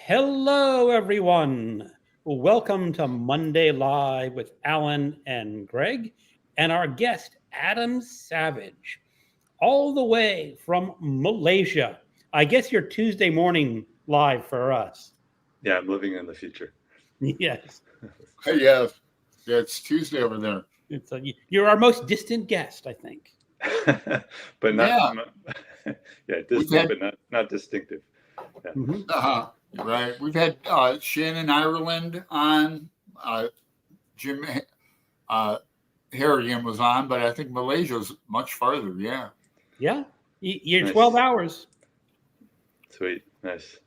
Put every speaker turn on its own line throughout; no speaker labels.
Hello, everyone. Welcome to Monday Live with Alan and Greg and our guest, Adam Savage, all the way from Malaysia. I guess you're Tuesday morning live for us.
Yeah, I'm living in the future.
Yes.
Yeah, it's Tuesday over there.
You're our most distant guest, I think.
But not, distinct,
had,
but not distinctive. Yeah.
Mm-hmm.
Right. We've had Shannon Ireland on, Jim Harrigan was on, but I think Malaysia's much farther. Yeah.
Yeah. You're
Nice.
12 hours.
Sweet. Nice.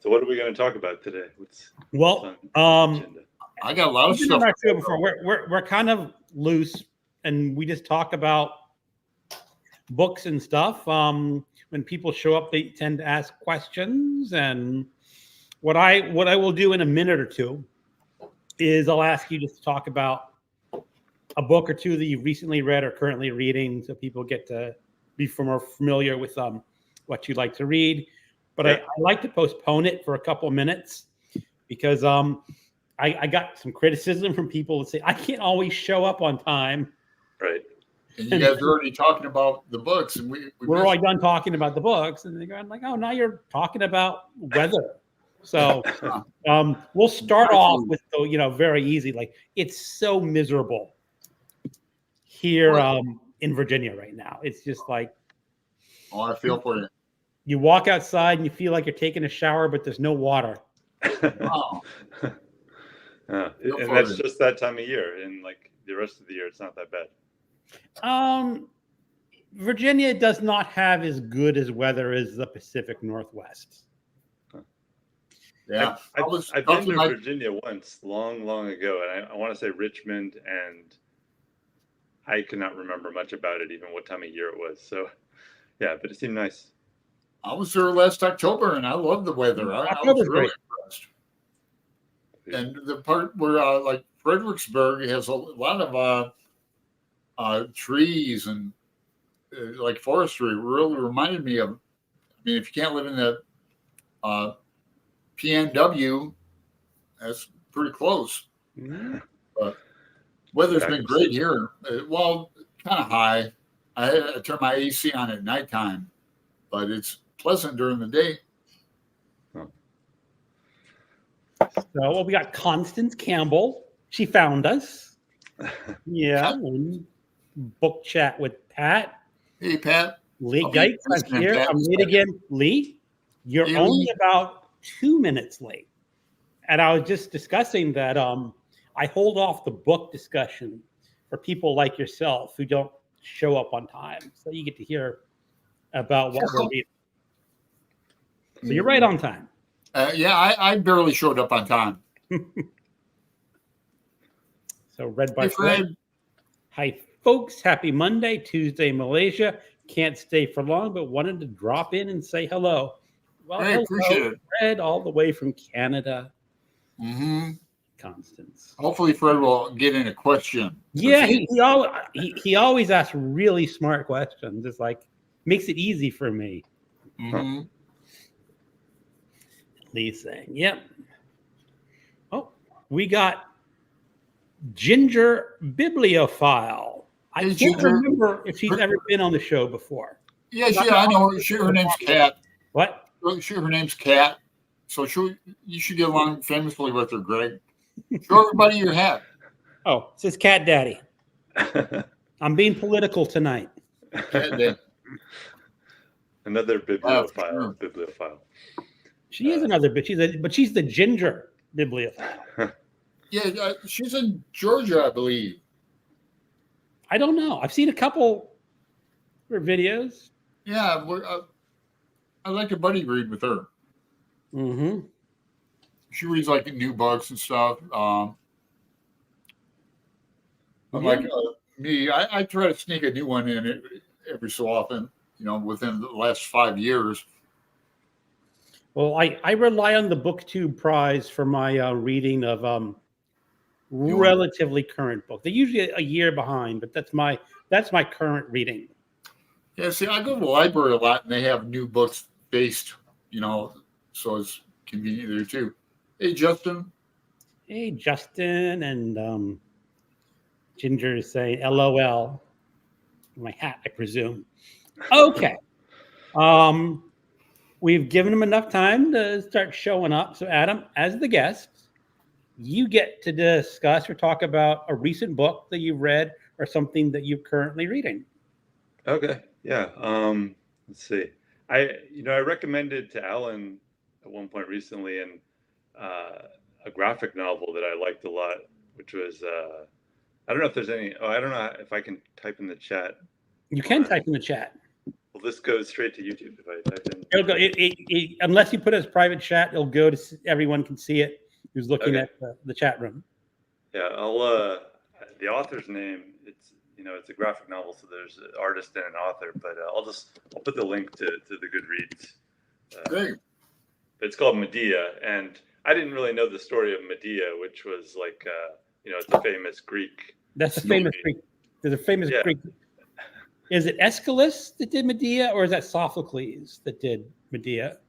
So what are we going to talk about today?
I got a lot of
We've been
stuff.
on our show before. We're kind of loose, and we just talk about books and stuff. When people show up, they tend to ask questions, and what I will do in a minute or two is I'll ask you just to talk about a book or two that you've recently read or currently reading, so people get to be more familiar with what you like to read. But I like to postpone it for a couple of minutes because I got some criticism from people that say I can't always show up on time.
Right.
And you guys are already talking about the books, and
we're already done talking about the books, and they're going like, "Oh, now you're talking about weather." So we'll start off with very easy. Like it's so miserable here in Virginia right now. It's just like,
oh, I feel for you.
You walk outside and you feel like you're taking a shower, but there's no water.
Wow.
And that's just that time of year. And like the rest of the year, it's not that bad.
Virginia does not have as good as weather as the Pacific Northwest.
Yeah,
I've been to Virginia once, long ago, and I want to say Richmond, and I cannot remember much about it, even what time of year it was. So, yeah, but it seemed nice.
I was there last October, and I loved the weather. I was really impressed. And the part where, like Fredericksburg, has a lot of trees and like forestry. Really reminded me of. I mean, if you can't live in the PNW, that's pretty close.
Mm-hmm.
But weather's been great here. Well, kind of high. I had to turn my AC on at nighttime, but it's pleasant during the day.
So we got Constance Campbell. She found us. Yeah. Book chat with Pat.
Hey, Pat.
Lee Geitz, I'm here. I'm late again. Lee, you're only about 2 minutes late. And I was just discussing that I hold off the book discussion for people like yourself who don't show up on time. So you get to hear about what we're reading. So you're right on time.
I barely showed up on time.
So read by Fred. Hi, folks. Happy Monday, Tuesday, Malaysia. Can't stay for long, but wanted to drop in and say hello. Well,
I appreciate it.
Fred, all the way from Canada.
Mm-hmm.
Constance.
Hopefully, Fred will get in a question.
Yeah, he always asks really smart questions. It's like makes it easy for me.
Mm-hmm.
Lee's saying, "Yep." Oh, we got Ginger Bibliophile. I can't remember if she's ever been on the show before.
Yeah, I know. Her name's Kat.
What?
Her name's Kat. So you should get along famously with her, Greg. Show everybody your hat.
Oh, it says Cat Daddy. I'm being political tonight.
Cat Daddy.
Another bibliophile.
She is another, but she's the ginger bibliophile.
Yeah, she's in Georgia, I believe.
I don't know. I've seen a couple of her videos.
Yeah, I like to buddy read with her.
Mm-hmm.
She reads like new books and stuff. Like me, I try to sneak a new one in every so often. Within the last 5 years.
Well, I rely on the BookTube Prize for my reading of relatively current book. They're usually a year behind, but that's my current reading.
Yeah, see, I go to the library a lot, and they have new books based. So it's convenient there too. Hey, Justin.
Hey, Justin and Ginger is saying LOL. My hat, I presume. Okay. We've given them enough time to start showing up. So, Adam, as the guest, you get to discuss or talk about a recent book that you've read or something that you're currently reading.
Okay. Yeah. Let's see. I recommended to Alan at one point recently and a graphic novel that I liked a lot, which was I don't know if there's any. Oh, I don't know if I can type in the chat.
You can type in the chat.
Well, this goes straight to YouTube if I type in.
It'll go. Unless you put it as private chat, it'll go to everyone can see it who's looking at the chat room.
Yeah, I'll the author's name. It's a graphic novel, so there's an artist and an author. But I'll put the link to the Goodreads.
Great.
It's called Medea, and I didn't really know the story of Medea, which was like it's a famous Greek.
That's a famous Greek. There's a famous Greek. Is it Aeschylus that did Medea, or is that Sophocles that did Medea?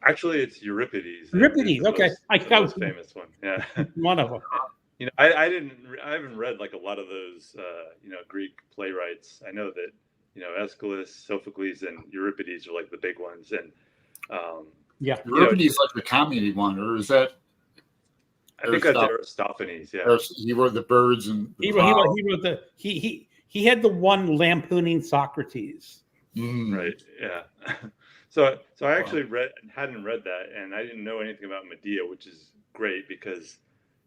Actually, it's Euripides.
Euripides, okay.
The most famous one. Yeah,
one of them.
I haven't read like a lot of those Greek playwrights. I know that Aeschylus, Sophocles, and Euripides are like the big ones, and
Euripides is like the comedy one, or is that?
I think that's Aristophanes. Yeah,
he wrote the birds and
he wrote the he had the one lampooning Socrates.
Right. Yeah. So I actually hadn't read that, and I didn't know anything about Medea, which is great because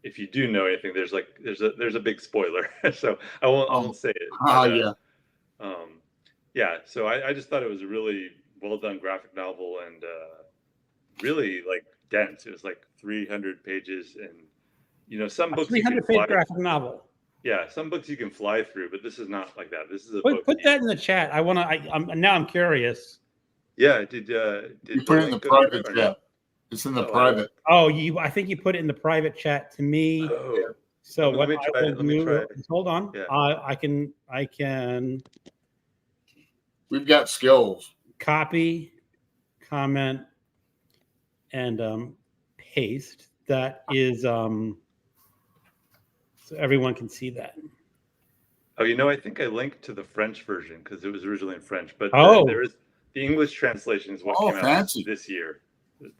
if you do know anything, there's a big spoiler. So I won't say it. But, So I just thought it was a really well done graphic novel and really like dense. It was like 300 pages, and some books
300-page graphic novel.
Yeah, some books you can fly through, but this is not like that. This is a
book. Put that in the chat. I'm curious.
Yeah, did
you put it in the private chat? It's in the private.
I think you put it in the private chat to me.
Oh.
So
let me try it.
Hold on.
Yeah.
I can.
We've got skills.
Copy, comment, and paste. That is so everyone can see that.
Oh, I think I linked to the French version because it was originally in French, but there is the English translation is what came out this year.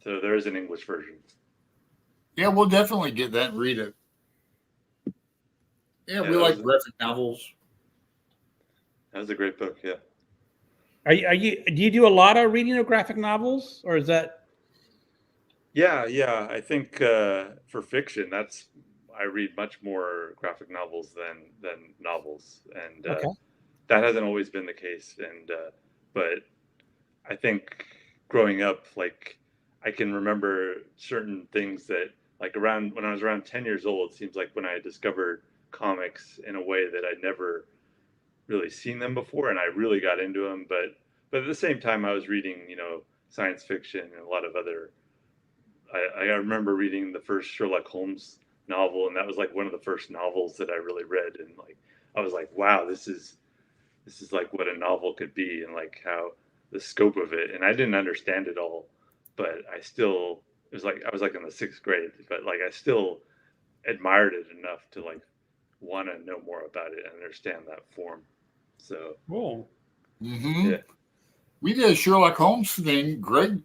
So there is an English version.
Yeah, we'll definitely get that and read it. Yeah, we like graphic novels.
That was a great book. Yeah.
Do you do a lot of reading of graphic novels, or is that?
Yeah. I think for fiction, I read much more graphic novels than novels, and that hasn't always been the case. And but I think growing up, like I can remember certain things that like when I was around 10 years old, it seems like when I discovered comics in a way that I'd never really seen them before, and I really got into them. But at the same time, I was reading, science fiction and a lot of other. I remember reading the first Sherlock Holmes novel, and that was like one of the first novels that I really read, and like I was like, wow, this is like what a novel could be, and like how the scope of it. And I didn't understand it all, but I still I was like in the 6th grade, but like I still admired it enough to like want to know more about it and understand that form. So
cool.
Yeah, we did a Sherlock Holmes thing. Greg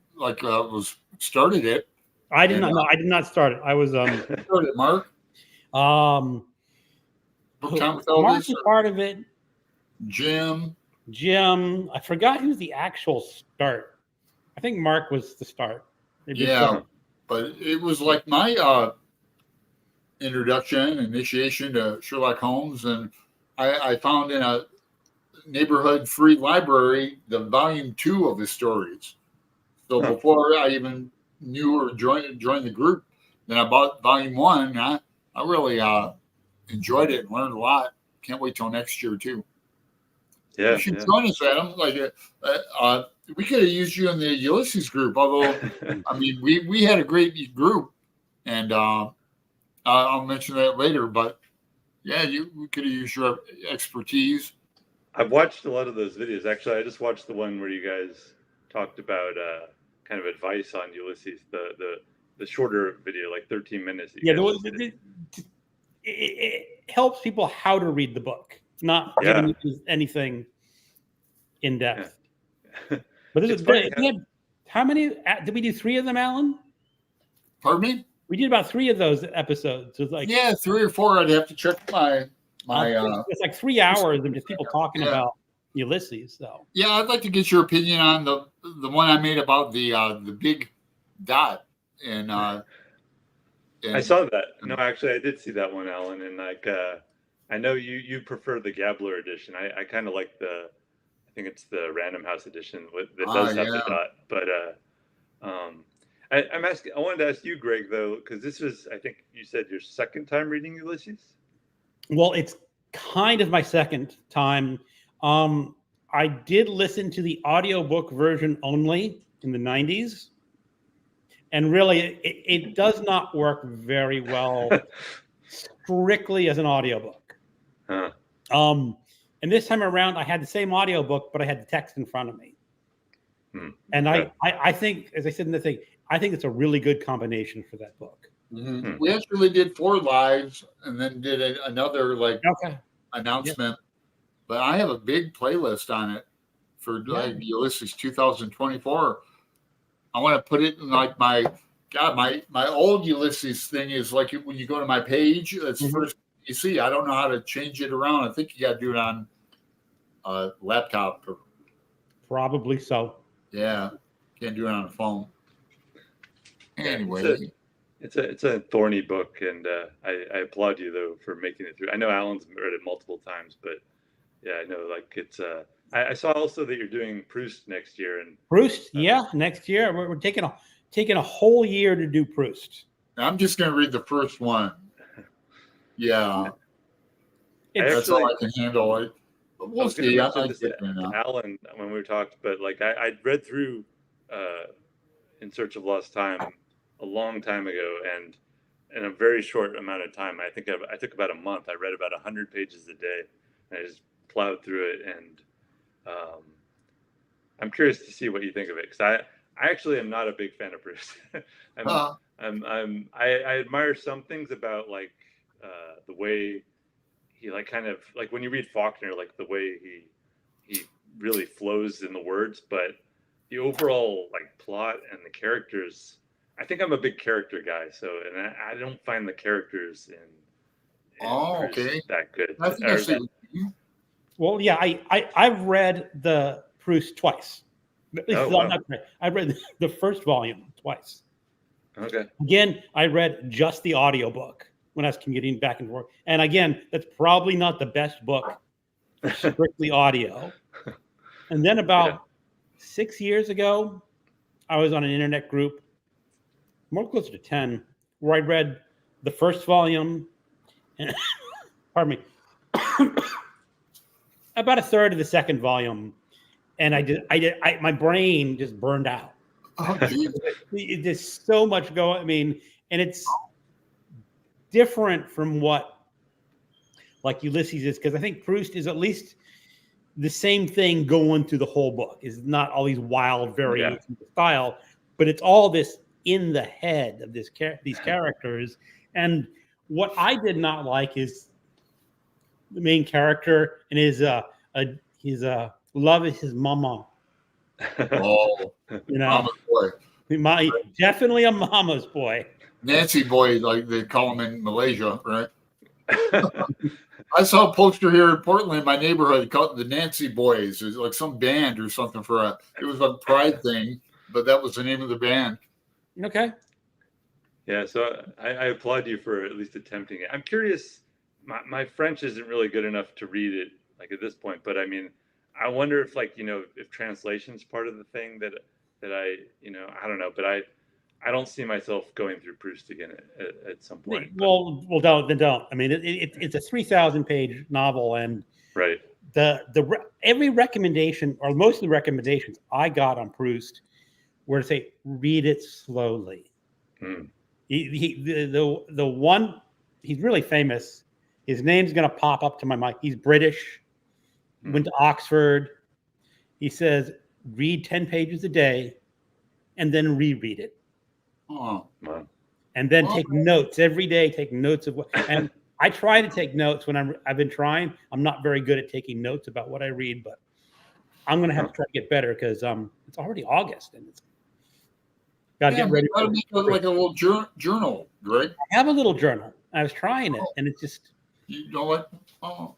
started it.
I did not know. I did not start it. I was
started it, Mark.
Mark was part of it.
Jim.
I forgot who's the actual start. I think Mark was the start.
But it was like my initiation to Sherlock Holmes, and I found in a neighborhood free library the volume 2 of his stories. So before I even knew or joined the group, then I bought volume 1. I really enjoyed it and learned a lot. Can't wait till next year too.
Yeah,
you should join us, Adam. We could have used you in the Ulysses group, although I mean we had a great group, and I'll mention that later. But yeah, we could have used your expertise.
I've watched a lot of those videos. Actually, I just watched the one where you guys talked about kind of advice on Ulysses, the shorter video, like 13 minutes. That
Yeah,
guys did.
it helps people how to read the book, not giving you anything in depth.
Yeah.
But this
It's
is
funny
good. How many did we do? 3 of them, Alan?
Pardon me?
We did about 3 of those episodes. It was like
3 or 4. I'd have to check my
it's like 3 hours of just people talking about Ulysses. So
yeah, I'd like to get your opinion on the one I made about the big dot and
I saw that. No, actually, I did see that one, Alan. And like, I know you prefer the Gabler edition. I kind of like I think it's the Random House edition that does have the dot. But I'm asking. I wanted to ask you, Greg, though, because this was, I think you said, your second time reading Ulysses.
Well, it's kind of my second time. I did listen to the audiobook version only in the 90s. And really, it does not work very well strictly as an audiobook.
Huh.
And this time around, I had the same audiobook, but I had the text in front of me. And I think, as I said in the thing, I think it's a really good combination for that book.
Mm-hmm. We actually did 4 lives and then did another announcement. But I have a big playlist on it for like Ulysses 2024. I want to put it in like my old Ulysses thing is like when you go to my page, that's first you see. I don't know how to change it around. I think you got to do it on a laptop.
Probably so.
Yeah, can't do it on a phone. Anyway,
it's a thorny book, and I applaud you though for making it through. I know Alan's read it multiple times, but yeah, I know like it's. I saw also that you're doing Proust next year, and
Proust, next year we're taking a whole year to do Proust.
I'm just going to read the first one. Yeah, that's all I can handle. It. We'll see.
Alan, when we talked, but like I read through In Search of Lost Time a long time ago, and in a very short amount of time, I think I took about a month. I read about 100 pages a day, and I just plowed through it. And I'm curious to see what you think of it, because I actually am not a big fan of Proust. I admire some things about like the way he like kind of like when you read Faulkner, like the way he really flows in the words, but the overall like plot and the characters. I think I'm a big character guy, so and I don't find the characters in Proust that good.
Well, yeah, I've read the Proust twice. I read the first volume twice.
Okay.
Again, I read just the audiobook when I was commuting back and forth. And again, that's probably not the best book for strictly audio. And then about 6 years ago, I was on an internet group, more closer to 10, where I read the first volume and pardon me, about a third of the second volume. And my brain just burned out. There's so much going. I mean, and it's different from what like Ulysses is, because I think Proust is at least the same thing going through the whole book. Is not all these wild variations of style, but it's all this in the head of these characters. And what I did not like is the main character and his love is his mama.
Oh,
you know, mama's boy. Definitely a mama's boy.
Nancy boy, like they call him in Malaysia, right? I saw a poster here in Portland, in my neighborhood, called the Nancy Boys. It was like some band or something it was a pride thing, but that was the name of the band.
Okay.
Yeah, so I applaud you for at least attempting it. I'm curious. My French isn't really good enough to read it like at this point, but I mean, I wonder if like if translation's part of the thing that I I don't know, but I don't see myself going through Proust again at some point.
Well, don't. I mean, it's a 3,000-page novel, and
right.
Every recommendation or most of the recommendations I got on Proust were to say read it slowly. The one he's really famous. His name's going to pop up to my mind. He's British. Went to Oxford. He says read 10 pages a day, and then reread it.
Oh,
Wow.
and then
Well-
take notes every day. Take notes of what. And I try to take notes when I've been trying. I'm not very good at taking notes about what I read, but I'm gonna have to try to get better because it's already August and it's got to
yeah,
get ready.
gotta make like a little journal, Greg.
I have a little journal. I was trying it, and it's just
You know what? Oh,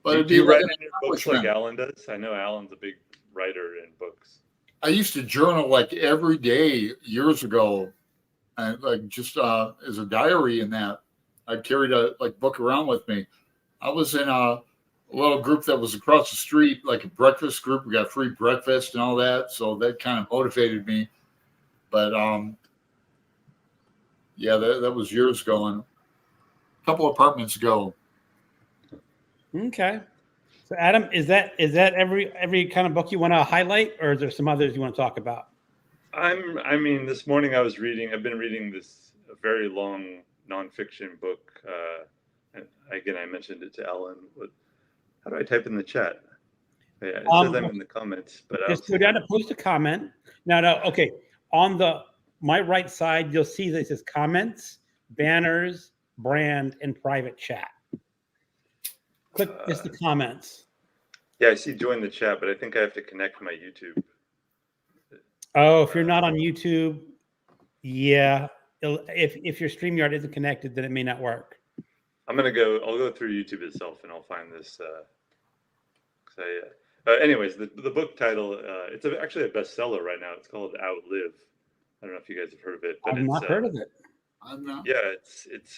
but
Do
it'd be
you
like
write
an
in your books like
accomplishment.
Alan does? I know Alan's a big writer in books.
I used to journal like every day years ago, and like just as a diary. In that, I carried a book around with me. I was in a little group that was across the street, like a breakfast group. We got free breakfast and all that, so that kind of motivated me. But yeah, that was years ago, and a couple apartments ago.
okay. So, Adam, is that every kind of book you want to highlight, or is there some others you want to talk about?
I mean, this morning I've been reading this very long nonfiction book. And again, I mentioned it to Alan. How do I type in the chat? Yeah, it says I'm in the comments, but
Just go down to post a comment. No, okay. On my right side, you'll see that it says comments, banners, brand, and private chat. Click just the comments.
Yeah, I see join the chat, but I think I have to connect my YouTube.
Oh, if you're not on YouTube, yeah. If your StreamYard isn't connected, then it may not work.
I'll go through YouTube itself and I'll find this. Anyways, the book title, it's actually a bestseller right now. It's called Outlive. I don't know if you guys have heard of it, but
I've not heard of it.
I'm not.
Yeah, it's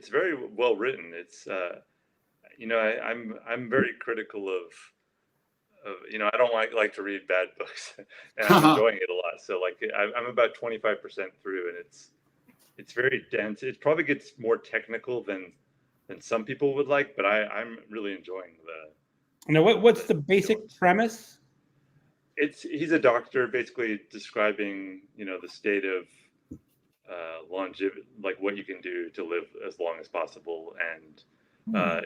very well written. It's I'm very critical of I don't like to read bad books, and I'm enjoying it a lot. So like I'm about 25% through, and it's very dense. It probably gets more technical than some people would like, but I'm really enjoying the.
Now, what's the basic premise?
He's a doctor basically describing the state of longevity, like what you can do to live as long as possible, and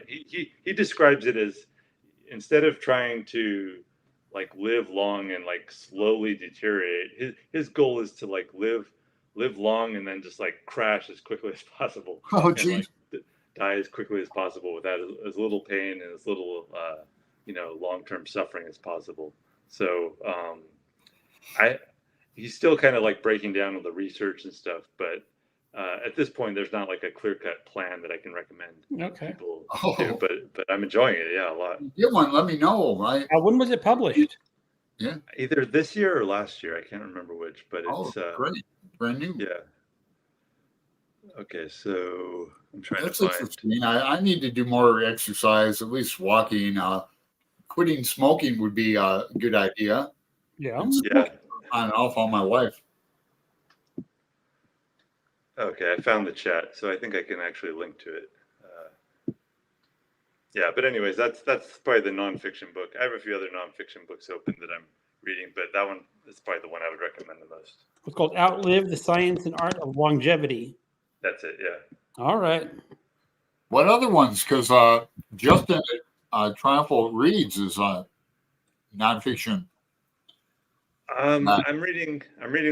he describes it as, instead of trying to like live long and like slowly deteriorate, his goal is to like live long and then just like crash as quickly as possible.
Oh,
and
geez.
like die as quickly as possible without as little pain and as little long-term suffering as possible. So he's still kind of like breaking down all the research and stuff, but at this point there's not like a clear-cut plan that I can recommend people do, but I'm enjoying it a lot.
Get one, let me know. Right?
When was it published?
Yeah,
either this year or last year, I can't remember which, but it's
great, brand new.
Yeah. Okay, so I'm trying
That's
to find.
interesting. I need to do more exercise, at least walking. Quitting smoking would be a good idea.
Yeah.
On and off on my wife.
Okay, I found the chat, so I think I can actually link to it. Yeah, but anyways, that's probably the nonfiction book. I have a few other nonfiction books open that I'm reading, but that one is probably the one I would recommend the most.
It's called Outlive: The Science and Art of Longevity.
That's it, yeah.
All right.
What other ones? Because Justin Triumphal Reads is nonfiction.
I'm reading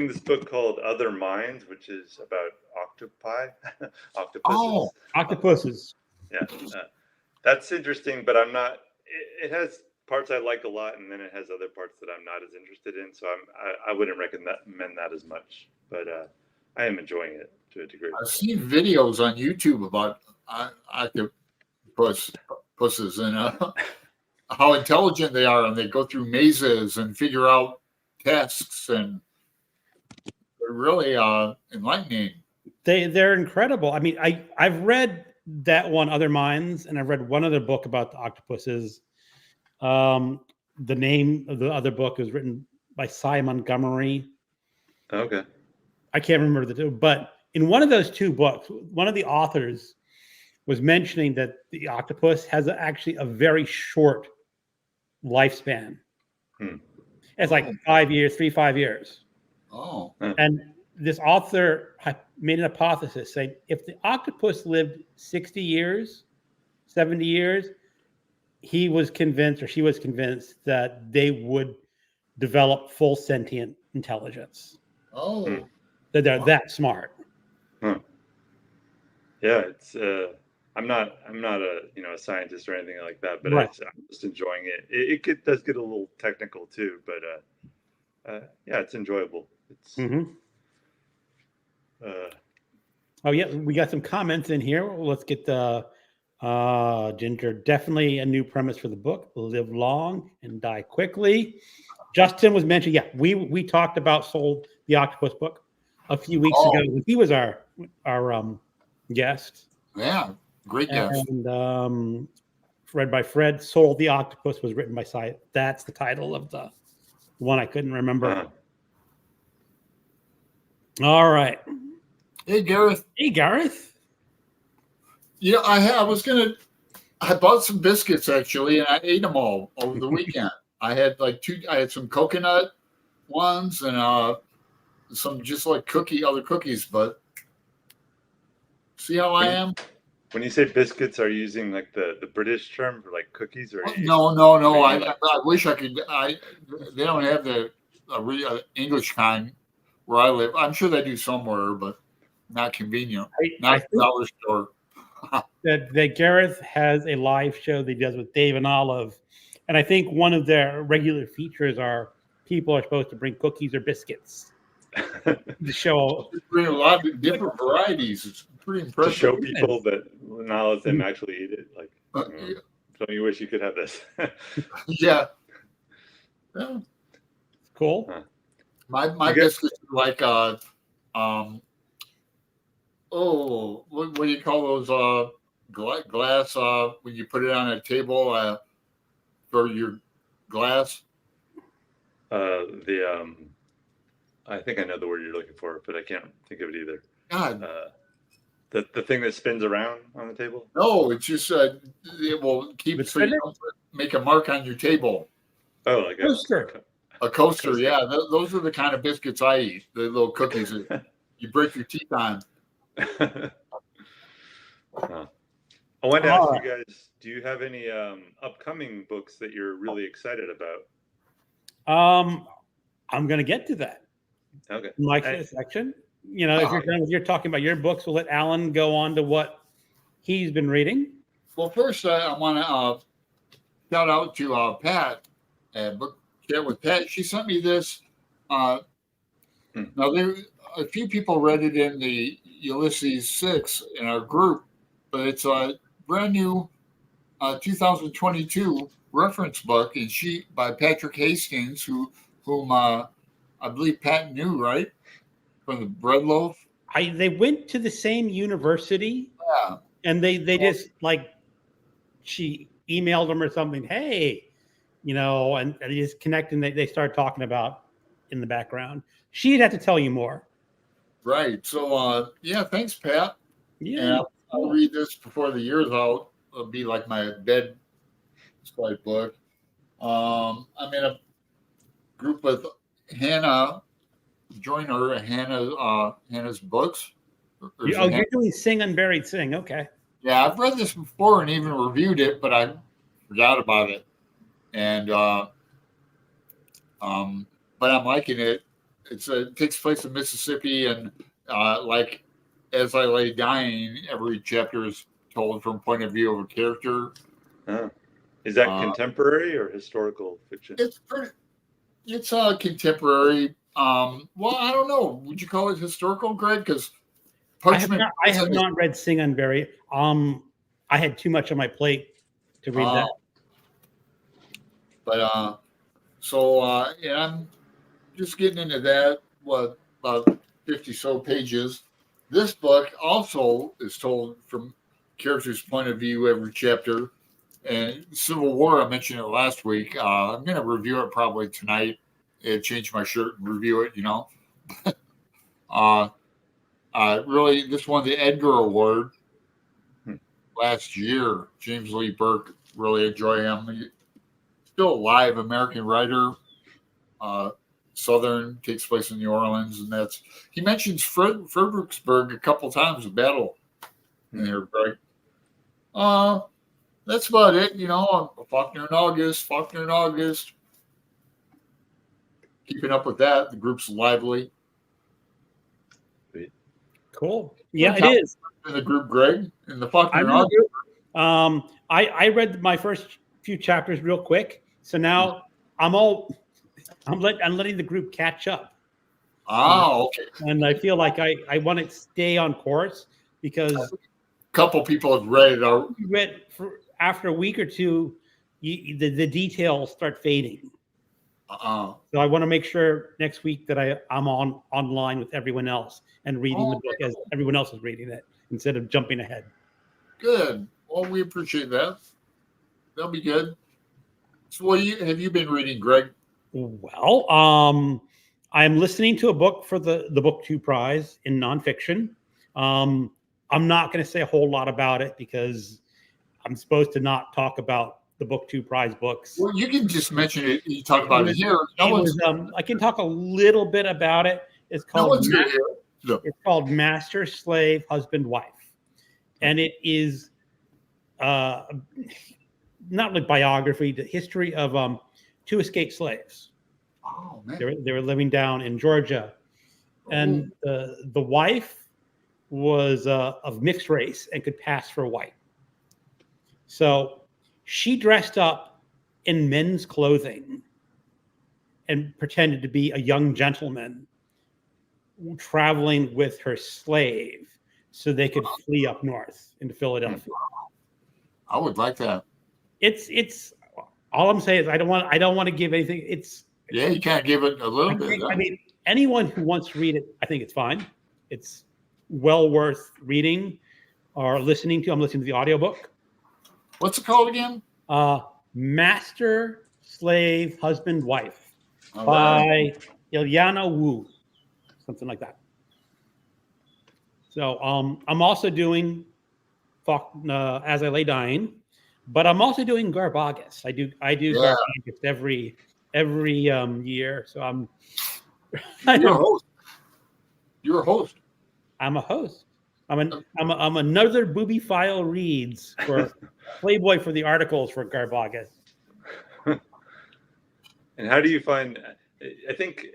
this book called Other Minds, which is about octopi, octopuses.
Oh,
octopuses.
Yeah, that's interesting, but I'm not. It has parts I like a lot, and then it has other parts that I'm not as interested in. So I wouldn't recommend that as much, but I am enjoying it to a degree.
I've seen videos on YouTube about octopuses and how intelligent they are, and they go through mazes and figure out tasks, and they're really enlightening.
They're incredible. I mean, I've read that one, Other Minds, and I've read one other book about the octopuses. The name of the other book is written by Cy Montgomery.
Okay.
I can't remember the two, but in one of those two books, one of the authors was mentioning that the octopus has actually a very short lifespan. It's like 5 years, 5 years.
Oh.
And this author made an hypothesis saying if the octopus lived 60 years, 70 years, he was convinced, or she was convinced, that they would develop full sentient intelligence.
Oh.
that they're that smart.
Huh. Yeah, it's I'm not a a scientist or anything like that, but
Right.
I'm just enjoying it. Does get a little technical too, but yeah, it's enjoyable. It's
Mm-hmm.
uh,
Oh yeah, we got some comments in here. Let's get the Ginger. Definitely a new premise for the book. Live long and die quickly. Justin was mentioned. Yeah, we talked about Sold the Octopus book a few weeks ago. He was our guest.
Yeah, great guest.
And read by Fred. Sold the Octopus was written by Cy. That's the title of the one I couldn't remember. All right.
Hey, Gareth.
Hey, Gareth.
Yeah, I bought some biscuits actually, and I ate them all over the weekend. I had I had some coconut ones and some just like other cookies, but see how I am?
When you say biscuits, are you using like the British term for like cookies or
No. I wish I could. They don't have the English kind where I live. I'm sure they do somewhere, but not convenient. Not a dollar store.
that Gareth has a live show that he does with Dave and Olive, and I think one of their regular features are people are supposed to bring cookies or biscuits. The show
bring a lot of different varieties. It's pretty impressive.
To show people that not let them actually eat it. Like, don't you wish you could have this?
Yeah.
Cool.
Huh.
My biscuits are like what do you call those glass when you put it on a table for your glass?
I think I know the word you're looking for, but I can't think of it either.
God.
The thing that spins around on the table?
No, it's just it will keep so you don't make a mark on your table.
Oh, like
a coaster. Yeah, those are the kind of biscuits I eat. The little cookies that you break your teeth on.
I wanted to ask you guys, do you have any upcoming books that you're really excited about?
I'm going to get to that.
Okay.
Mike's section. You know, if you're done with your talking about your books, we'll let Alan go on to what he's been reading.
Well, first, I want to shout out to Pat at Book Chat with Pat. She sent me this. Now, a few people read it in the Ulysses 6 in our group, but it's a brand new 2022 reference book, and by Patrick Hastings, whom I believe Pat knew, right? From the Bread Loaf.
They went to the same university.
Yeah.
And they just she emailed him or something. Hey, and they just connect and they start talking about in the background. She'd have to tell you more.
Right. So thanks, Pat.
Yeah.
And I'll read this before the year's out. It'll be like my bedside book. I'm in a group with Hannah. Join her at Hannah's books.
You're doing Sing Unburied Sing. Okay.
Yeah, I've read this before and even reviewed it, but I forgot about it. And but I'm liking it. It takes place in Mississippi, and like As I Lay Dying, every chapter is told from point of view of a character.
Is that contemporary or historical fiction?
It's contemporary. Well, I don't know. Would you call it historical, Greg? Because
I have not read Sing Unburied. I had too much on my plate to read that.
But I'm just getting into that. About 50 so pages. This book also is told from character's point of view every chapter. And Civil War, I mentioned it last week. I'm going to review it probably tonight. Change my shirt and review it, really, this won the Edgar Award last year. James Lee Burke, really enjoy him. He's still alive, American writer. Southern, takes place in New Orleans, and he mentions Fredericksburg a couple times, a battle in there, Greg. That's about it, Faulkner in August. Keeping up with that, the group's lively.
Cool. Yeah, it is.
In the group, Greg, in the Faulkner
I'm in the group. I read my first few chapters real quick, so now I'm letting the group catch up.
Okay.
And I feel like I want to stay on course because
a couple people have read it.
After a week or two, the details start fading. So I want to make sure next week that I'm online with everyone else and reading the book as everyone else is reading it instead of jumping ahead.
Good. Well, we appreciate that. That'll be good. So what have you been reading, Greg?
Well, I'm listening to a book for the Booktube Prize in nonfiction. I'm not going to say a whole lot about it because I'm supposed to not talk about the Booktube Prize books.
Well, you can just mention it. You talk about it here.
I can talk a little bit about it. It's called It's called Master, Slave, Husband, Wife, and it is not like biography, the history of two escaped slaves.
Oh man,
they were living down in Georgia, and the wife was of mixed race and could pass for white. So she dressed up in men's clothing and pretended to be a young gentleman traveling with her slave so they could flee up north into Philadelphia.
I would like that.
It's all I'm saying is I don't want to give anything.
You can't give it a little bit.
I mean, anyone who wants to read it, I think it's fine. It's well worth reading or listening to. I'm listening to the audiobook.
What's it called again?
Master, Slave, Husband, Wife by Ilyana Wu, something like that. So I'm also doing As I Lay Dying, but I'm also doing Garbagus. I do Garbagus every year. So
You're a host. You're a host.
I'm a host. I'm another booby file reads for Playboy for the articles for Garbagus.
And how do you find? I think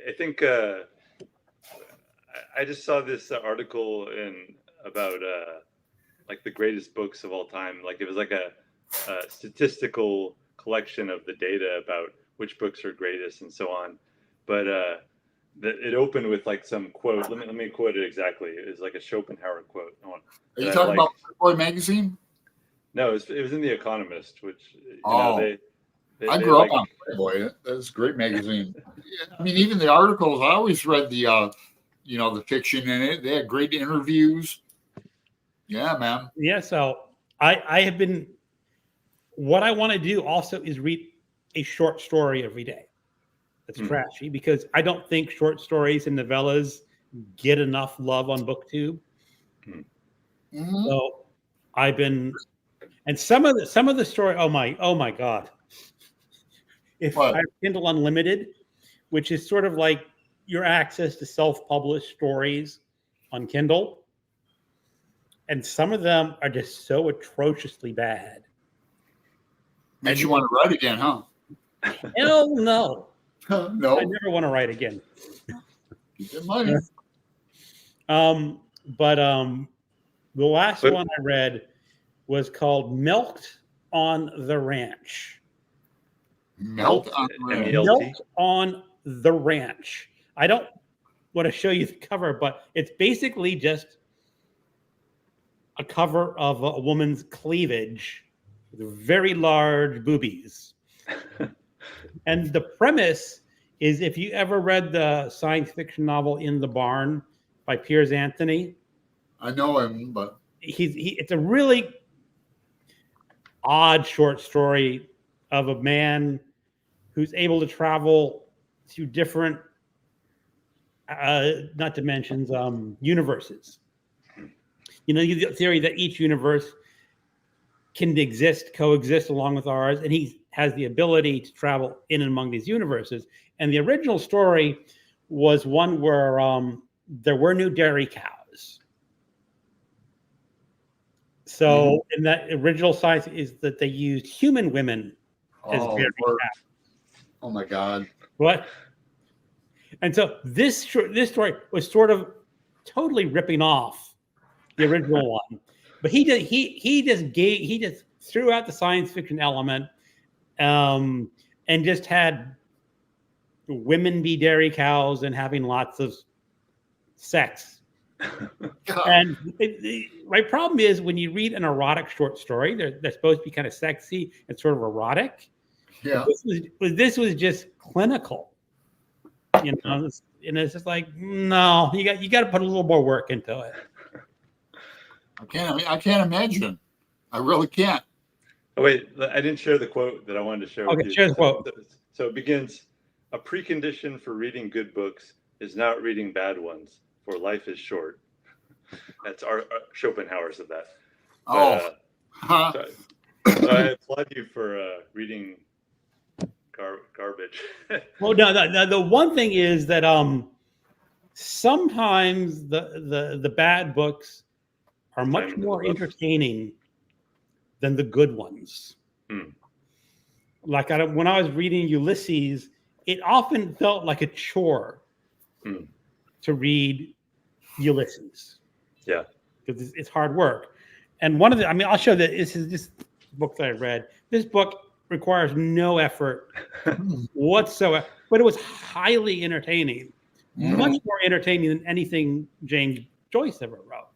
I just saw this article about like the greatest books of all time. Like it was like a statistical collection of the data about which books are greatest and so on. But it opened with like some quote. Let me quote it exactly. It's like a Schopenhauer quote.
Are you talking about Playboy magazine?
No, it was in The Economist, which
I grew up on Playboy. That's a great magazine. I mean, even the articles. I always read the the fiction in it. They had great interviews. Yeah, man.
Yeah. So I have been. What I want to do also is read a short story every day. That's trashy because I don't think short stories and novellas get enough love on BookTube. Mm-hmm. So I've been, and some of the story. Oh my God! If I have Kindle Unlimited, which is sort of like your access to self-published stories on Kindle, and some of them are just so atrociously bad.
Makes you want to write again, huh?
Hell no.
No.
I never want to write again.
Get money.
But the last one I read was called Milked on the Ranch.
Milked on
the Ranch. I don't want to show you the cover, but it's basically just a cover of a woman's cleavage with very large boobies. And the premise is, if you ever read the science fiction novel In the Barn by Piers Anthony.
I know him, but
it's a really odd short story of a man who's able to travel to different not dimensions, universes. The theory that each universe can coexist along with ours, and he has the ability to travel in and among these universes. And the original story was one where there were no dairy cows. So in that original science is that they used human women as dairy cows.
Oh my God.
What? And so this story was sort of totally ripping off the original one. But he just threw out the science fiction element, and just had women be dairy cows and having lots of sex. And my problem is when you read an erotic short story, they're supposed to be kind of sexy and sort of erotic.
Yeah.
This was just clinical, you know, and it's just like, no, you got to put a little more work into it.
I can't imagine. I really can't.
Oh, wait, I didn't share the quote that I wanted to share with you.
Share the quote.
So it begins, a precondition for reading good books is not reading bad ones, for life is short. That's Schopenhauer said that. So I applaud you for reading garbage.
Well, no, the one thing is that sometimes the bad books are much more entertaining than the good ones. Like when I was reading Ulysses, it often felt like a chore to read Ulysses.
Yeah,
because it's hard work. And one of the, I mean, I'll show that this is this book that I read. This book requires no effort whatsoever, but it was highly entertaining, much more entertaining than anything James Joyce ever wrote.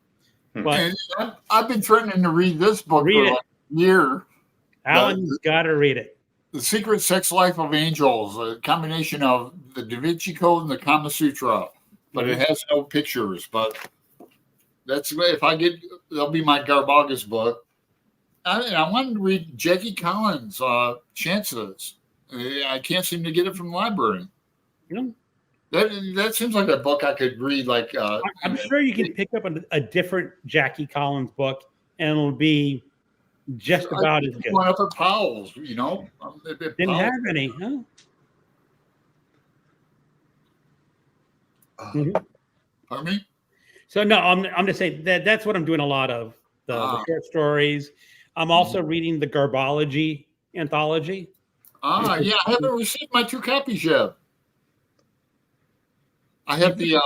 But
I've been threatening to read this book for like a year.
Alan's got to read it.
The Secret Sex Life of Angels, a combination of the Da Vinci Code and the Kama Sutra, but it has no pictures. But that's if I get, that'll be my Garbagas book. I wanted to read Jackie Collins' Chances. I can't seem to get it from the library. That seems like a book I could read. Like
I'm sure you can pick up a different Jackie Collins book, and it'll be just about as good.
One up at Powell's, you know.
Didn't have any, huh?
Pardon me?
So no, I'm just saying that's what I'm doing a lot of the short stories. I'm also reading the Garbology anthology.
Yeah, I haven't received my 2 copies yet. I have the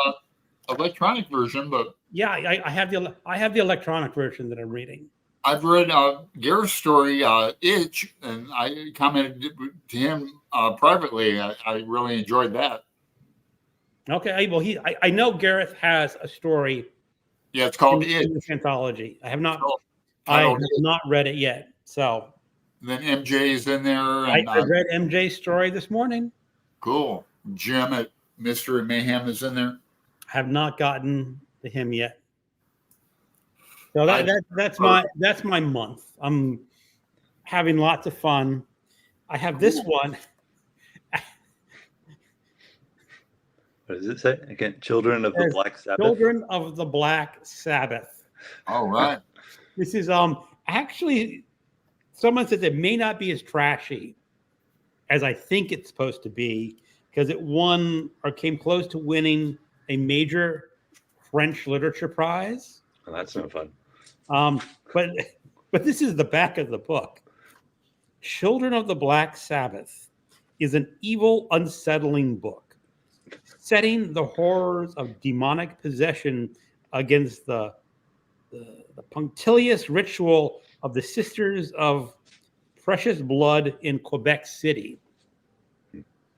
electronic version, but
yeah, I have the electronic version that I'm reading.
I've read Gareth's story, Itch, and I commented to him privately. I really enjoyed that.
Okay, well, I know Gareth has a story.
Yeah, it's called
in this anthology. I have not read it yet. So
then MJ is in there. And,
I read MJ's story this morning.
Cool. Jim at Mystery Mayhem is in there.
I have not gotten to him yet. So that's my month. I'm having lots of fun. I have this one.
What does it say again? Children of the Black Sabbath.
Children of the Black Sabbath.
All right.
This is actually someone said it may not be as trashy as I think it's supposed to be because it won or came close to winning a major French literature prize.
Oh, that's no fun.
But this is the back of the book. Children of the Black Sabbath is an evil, unsettling book setting the horrors of demonic possession against the punctilious ritual of the Sisters of Precious Blood in Quebec City.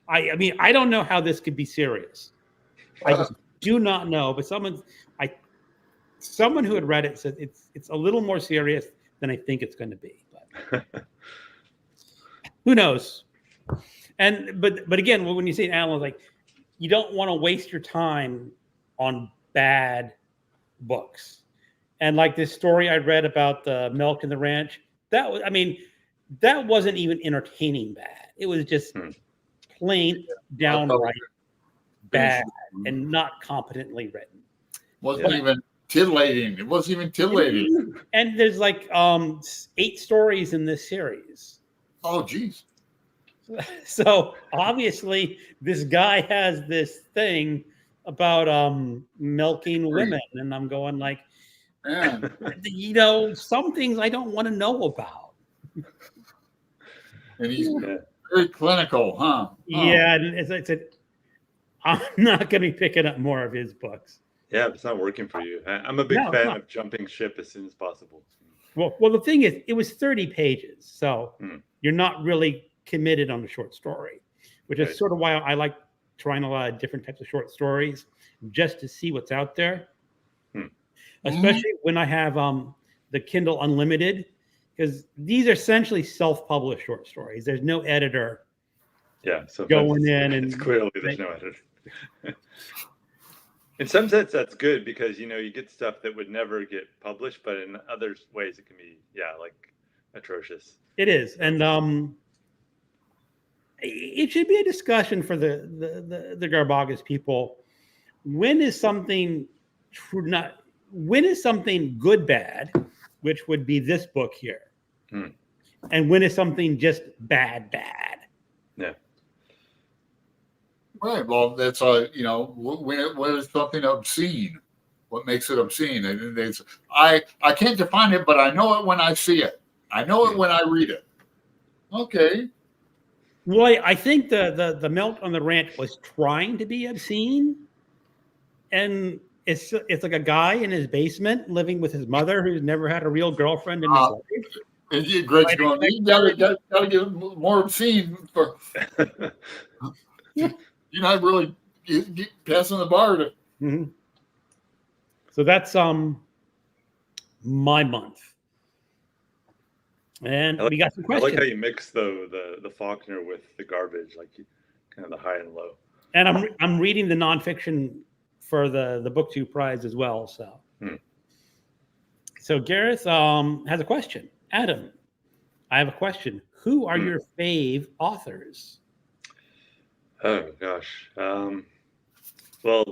I mean, I don't know how this could be serious. I just do not know. But someone who had read it said it's a little more serious than I think it's going to be. But who knows? But again, when you say Alan, like you don't want to waste your time on bad books. And like this story I read about the milk in the ranch, that wasn't even entertaining bad. It was just plain downright bad and not competently written.
Wasn't even titillating. It wasn't even titillating.
And there's like 8 stories in this series.
Oh, geez.
So obviously this guy has this thing about milking women, and I'm going like, you know, some things I don't want to know about.
And he's very clinical, huh?
Yeah, and as I said, I'm not going to be picking up more of his books.
Yeah, it's not working for you. I'm a big
No, it's
fan
not.
of jumping ship as soon as possible.
Well, the thing is, it was 30 pages, so
Hmm.
you're not really committed on the short story, which is
Right.
sort of why I like trying a lot of different types of short stories just to see what's out there.
Hmm.
Especially when I have the Kindle Unlimited, because these are essentially self-published short stories. There's no editor
Yeah, so
going in
it's
and
clearly there's no editor. In some sense, that's good because you get stuff that would never get published, but in other ways, it can be like atrocious.
it is, and it should be a discussion for the Garbagas people. When is something not? When is something good bad, which would be this book here, and when is something just bad?
Yeah.
Right. Well, that's when is something obscene? What makes it obscene? And I can't define it, but I know it when I see it. I know it when I read it. Okay.
Well, I think the Melt on the Ranch was trying to be obscene, and it's like a guy in his basement living with his mother who's never had a real girlfriend in his life.
And Greg's going, you gotta get more obscene for you're not really passing the bar to.
Mm-hmm. So that's my month. And we got some questions.
I like how you mix the Faulkner with the garbage, like kind of the high and low.
And I'm reading the nonfiction for the BookTube prize as well. So Gareth has a question. Adam, I have a question. Who are your fave authors?
Oh gosh. Well,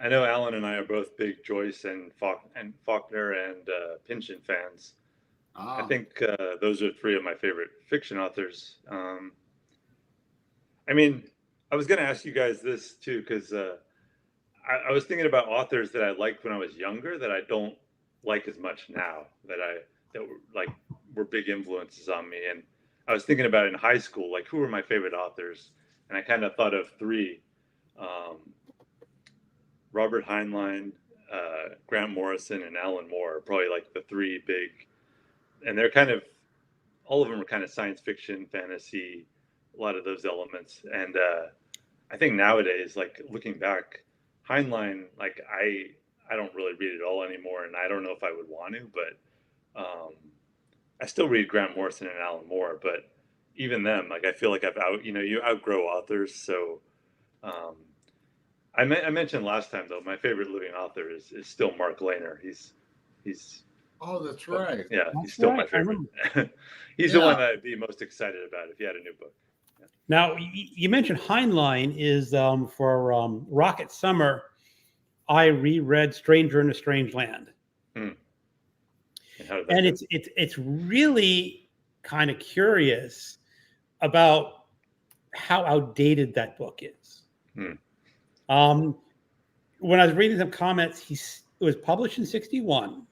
I know Alan and I are both big Joyce and Faulkner and Pynchon fans. I think those are three of my favorite fiction authors. I mean, I was going to ask you guys this too, because I was thinking about authors that I liked when I was younger that I don't like as much now, that were big influences on me. And I was thinking about in high school, like who were my favorite authors? And I kind of thought of three. Robert Heinlein, Grant Morrison, and Alan Moore are probably like the three big, and they're kind of, all of them are kind of science fiction, fantasy, a lot of those elements. And I think nowadays, like looking back, Heinlein, like I don't really read it all anymore, and I don't know if I would want to, but I still read Grant Morrison and Alan Moore, but even them, like I feel like you outgrow authors. So I mentioned last time though, my favorite living author is still Mark Lehner. He's
Oh, that's right.
Yeah,
That's
he's still
right.
my favorite. He's the one that I'd be most excited about if he had a new book. Yeah.
Now, you mentioned Heinlein is for Rocket Summer. I reread Stranger in a Strange Land.
And
it's really kind of curious about how outdated that book is. When I was reading some comments, it was published in 1961,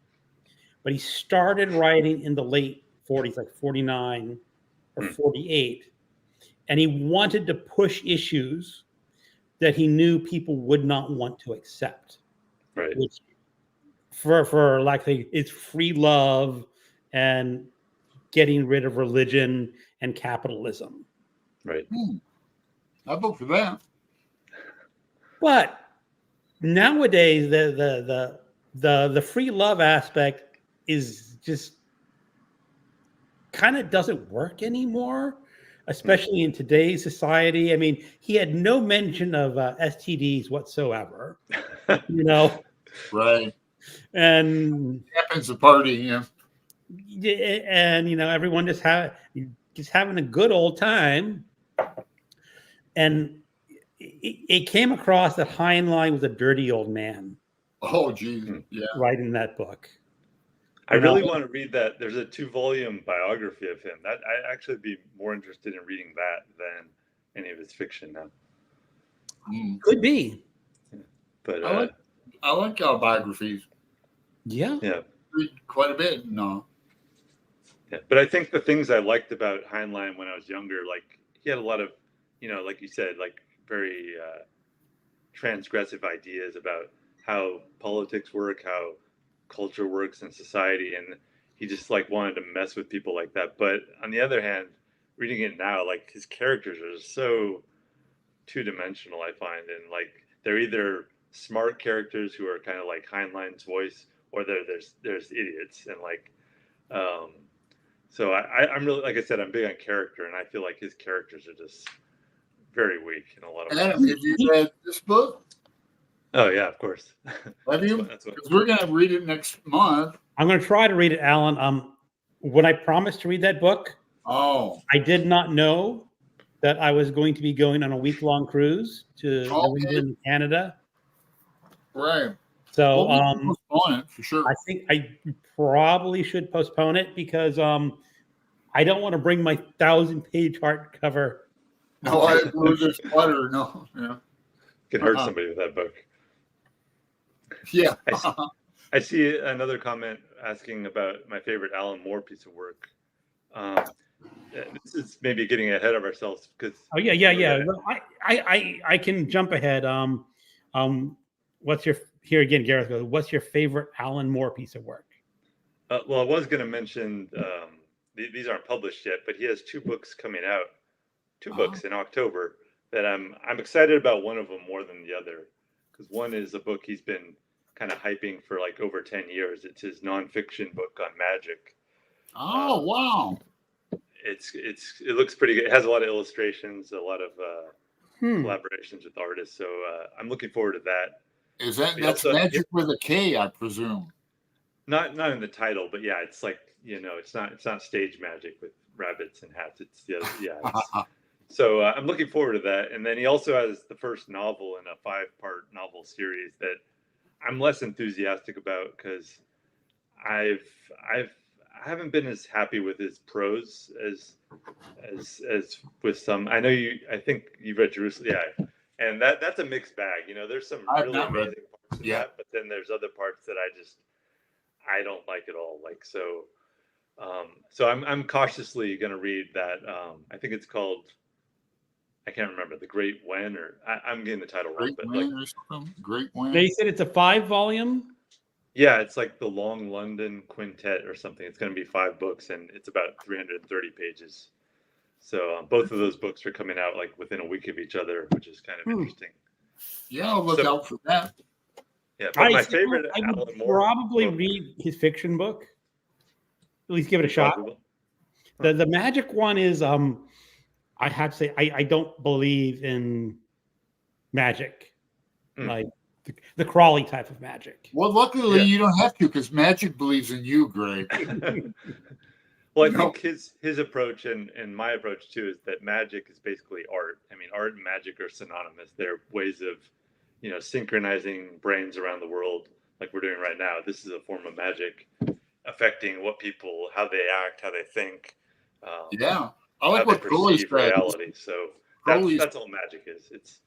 but he started writing in the late 40s, like 49 or 48, and he wanted to push issues that he knew people would not want to accept.
Right.
Which, for like it's free love and getting rid of religion and capitalism.
Right.
I vote for that.
But nowadays, the free love aspect is just kind of doesn't work anymore, especially in today's society. I mean, he had no mention of STDs whatsoever,
Right.
And
happens at party,
and everyone just having a good old time, and it came across that Heinlein was a dirty old man.
Oh, geez, yeah.
Writing that book.
I really want to read that. There's a 2-volume biography of him. That I'd actually be more interested in reading that than any of his fiction now.
Could be.
But
I like biographies.
Yeah.
Yeah.
Read quite a bit. No.
Yeah, but I think the things I liked about Heinlein when I was younger, like he had a lot of, like you said, like very transgressive ideas about how politics work, how culture works in society, and he just like wanted to mess with people like that. But on the other hand, reading it now, like his characters are so two-dimensional, I find, and like they're either smart characters who are kind of like Heinlein's voice, or there's idiots, and like so I'm really, like I said, I'm big on character, and I feel like his characters are just very weak in a lot of ways.
Adam, have you read this book?
Oh yeah, of course.
Have you?
That's what,
Because we're going to read it next month.
I'm going to try to read it, Alan. When I promised to read that book,
Oh,
I did not know that I was going to be going on a week-long cruise to New England, Canada.
right.
So
Well, we'll postpone it for sure.
I think I probably should postpone it because I don't want to bring my 1,000-page hardcover.
No, I was just butter. No, yeah,
can hurt somebody with that book.
yeah.
I see another comment asking about my favorite Alan Moore piece of work. This is maybe getting ahead of ourselves because.
Oh yeah. Well, I can jump ahead. What's your here again, Gareth goes, what's your favorite Alan Moore piece of work?
Well, I was going to mention these aren't published yet, but he has 2 books coming out, 2 books in October that I'm excited about. One of them more than the other, because one is a book he's been kind of hyping for like over 10 years. It's his nonfiction book on magic.
Oh, wow.
It looks pretty good. It has a lot of illustrations, a lot of collaborations with artists. So I'm looking forward to that.
That's also, magic with a K, I presume.
Not in the title, but yeah, it's like, it's not stage magic with rabbits and hats. It's the other, yeah. So I'm looking forward to that. And then he also has the first novel in a 5-part novel series that I'm less enthusiastic about because I haven't been as happy with his prose as with some. I think you've read Jerusalem, yeah, and that's a mixed bag. There's some really amazing parts in that, but then there's other parts that I don't like at all. Like so I'm cautiously going to read that. I think it's called, I can't remember, The Great When, or I'm getting the title wrong. But like,
or something. Great When.
They said it's a 5-volume.
Yeah, it's like the Long London Quintet or something. It's going to be 5 books, and it's about 330 pages. So both of those books are coming out like within a week of each other, which is kind of interesting.
Yeah, I'll look out for that.
Yeah, but my favorite
I would
Alan Moore
probably
book,
read his fiction book. At least give it a shot. The magic one is I have to say I don't believe in magic, like the Crawley type of magic.
Well, luckily you don't have to, because magic believes in you, Greg.
Well, I think his approach and my approach too is that magic is basically art. I mean, art and magic are synonymous. They're ways of, synchronizing brains around the world like we're doing right now. This is a form of magic affecting how they act, how they think.
Yeah. I like what
Crowley said. Reality. So that's all magic is. It's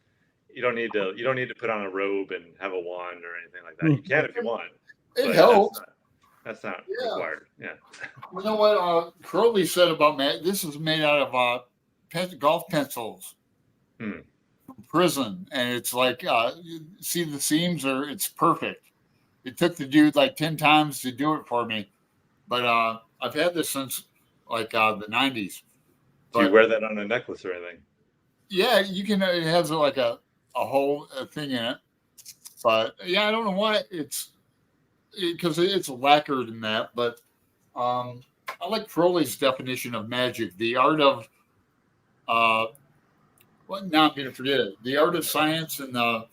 you don't need to put on a robe and have a wand or anything like that. You can if you want.
It helps.
That's not required. Yeah.
You know what Crowley said about magic? This is made out of golf pencils from prison, and it's like see the seams it's perfect. It took the dude like 10 times to do it for me, but I've had this since like the 90s.
Do you wear that on a necklace or anything?
Yeah, you can. It has like a whole thing in it, but yeah, I don't know why because it's lacquered in that. But I like Crowley's definition of magic: the art of now I'm going to forget it. The art of science and the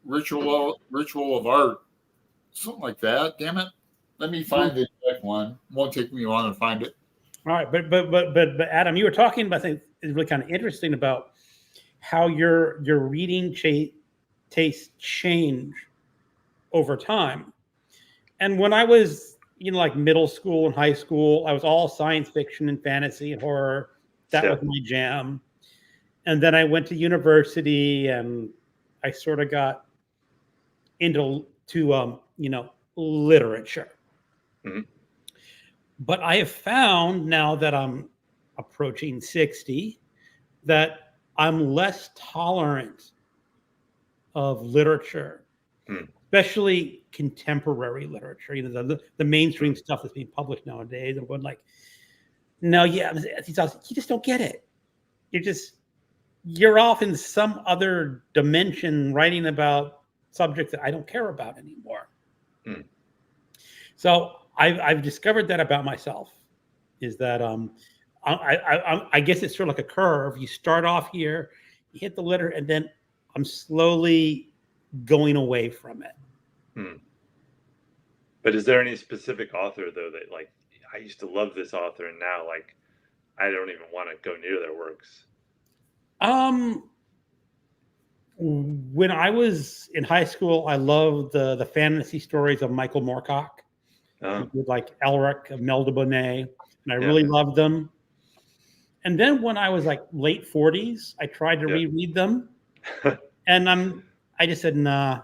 ritual of art, something like that. Damn it! Let me find the exact one. It won't take me long to find it.
All right, but Adam, you were talking about things is really kind of interesting about how your reading tastes change over time. And when I was like middle school and high school, I was all science fiction and fantasy and horror. That was my jam. And then I went to university and I sort of got into literature.
Mm-hmm.
But I have found now that I'm approaching 60 that I'm less tolerant of literature,
Hmm.
especially contemporary literature, the mainstream stuff that's being published nowadays. I'm going like, no, yeah, you just don't get it. You're off in some other dimension writing about subjects that I don't care about anymore.
Hmm.
So I've discovered that about myself, is that I guess it's sort of like a curve. You start off here, you hit the letter, and then I'm slowly going away from it.
Hmm. But is there any specific author though that like I used to love this author and now like I don't even want to go near their works?
When I was in high school, I loved the fantasy stories of Michael Moorcock, with like Elric of Melniboné, and I really loved them. And then when I was like late 40s, I tried to reread them, and I just said nah.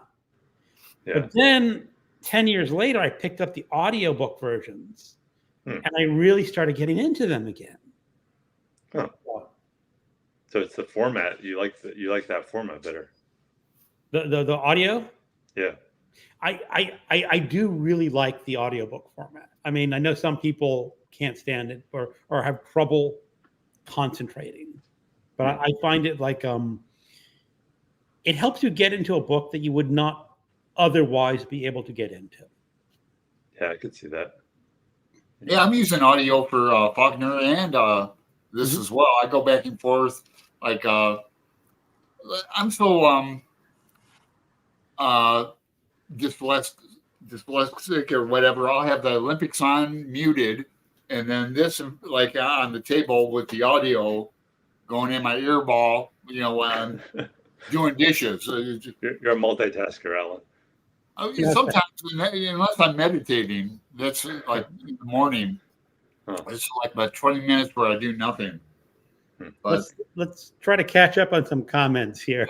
Yeah.
But then 10 years later, I picked up the audiobook versions,
Hmm.
and I really started getting into them again.
Huh. So it's the format you like that format better.
The audio.
Yeah.
I do really like the audiobook format. I mean, I know some people can't stand it or have trouble concentrating, but I find it like it helps you get into a book that you would not otherwise be able to get into.
Yeah, I could see that.
Yeah, I'm using audio for Faulkner and this as well. I go back and forth. Like I'm so dyslexic or whatever. I'll have the Olympics on muted, and then this like on the table with the audio going in my earball. You know, when I'm doing dishes.
You're a multitasker, Alan.
Sometimes, unless I'm meditating, that's like in the morning. It's like about 20 minutes where I do nothing.
But let's try to catch up on some comments here.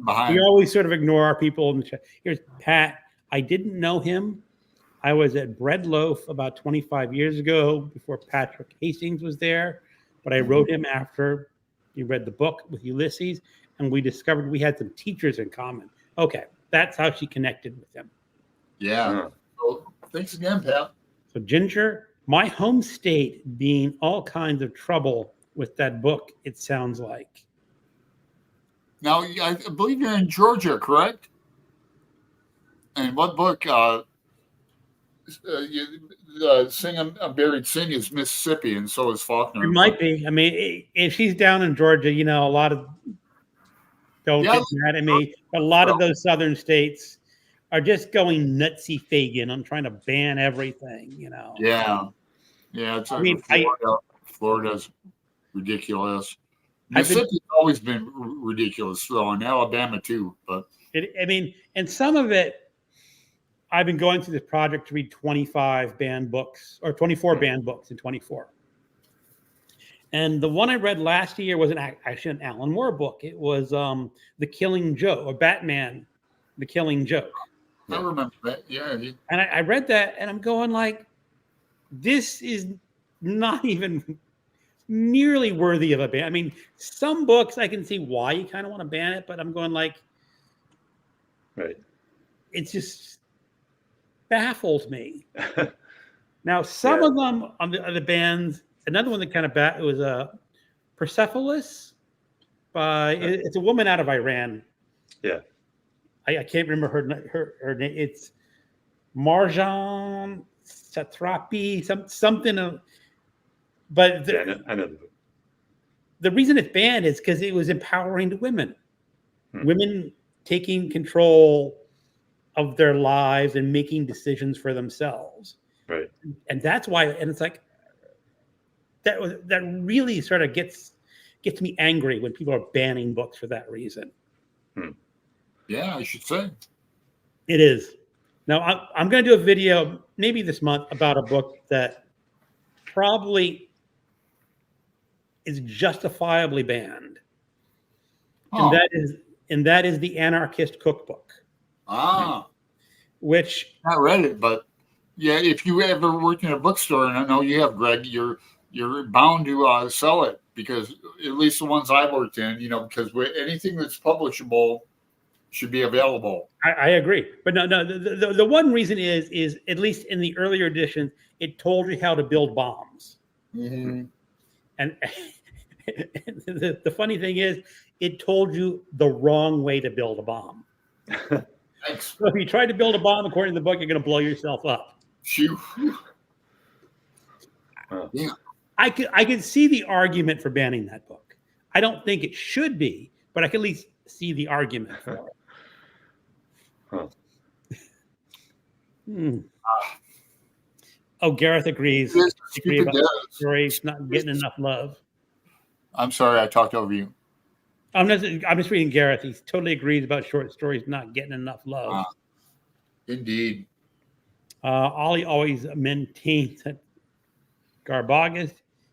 Behind.
We always sort of ignore our people in the chat. Here's Pat. I didn't know him. I was at Bread Loaf about 25 years ago before Patrick Hastings was there, but I wrote him after he read the book with Ulysses, and we discovered we had some teachers in common. Okay, that's how she connected with him.
Yeah. So thanks again, Pat.
So Ginger, my home state being all kinds of trouble with that book, it sounds like.
Now, I believe you're in Georgia, correct? And what book? Sing a Buried Sin is Mississippi, and so is Faulkner.
It might be. I mean, if she's down in Georgia, a lot of don't get mad at me. A lot of those southern states are just going nutsy Fagin on trying to ban everything.
Yeah. It's Florida's ridiculous. Mississippi's always been ridiculous, though, and Alabama too. But
and some of it, I've been going through this project to read 25 banned books or 24 banned books in 24. And the one I read last year was actually an Alan Moore book. It was The Killing Joke, or Batman, The Killing Joke.
I remember that. Yeah.
And I read that, and I'm going like, this is not even nearly worthy of a ban. I mean, some books I can see why you kind of want to ban it, but I'm going like,
right.
It just baffles me. Now, some of them on the bans. Another one that kind of it was Persepolis by it's a woman out of Iran.
Yeah,
I can't remember her name. It's Marjan Satrapi, something. But
I know.
The reason it's banned is because it was empowering to women. Women taking control of their lives and making decisions for themselves.
Right.
And that's why. And it's like that really sort of gets me angry when people are banning books for that reason.
Yeah, I should say.
It is. Now, I'm going to do a video maybe this month about a book that probably is justifiably banned. And that is The Anarchist Cookbook. Which
I read it, but yeah, if you ever work in a bookstore, and I know you have, Greg, you're bound to sell it, because at least the ones I worked in, because with anything that's publishable, should be available.
I agree, but no, the one reason is at least in the earlier editions, it told you how to build bombs,
Mm-hmm.
and the funny thing is, it told you the wrong way to build a bomb.
Thanks.
So if you try to build a bomb according to the book, you're going to blow yourself up.
Phew.
Yeah.
I could see the argument for banning that book. I don't think it should be, but I can at least see the argument for it. Oh, Gareth agrees. Agree about stories not getting enough love.
I'm sorry, I talked over you.
I'm just reading Gareth. He totally agrees about short stories not getting enough love.
Indeed.
Ollie always maintains that Garbagis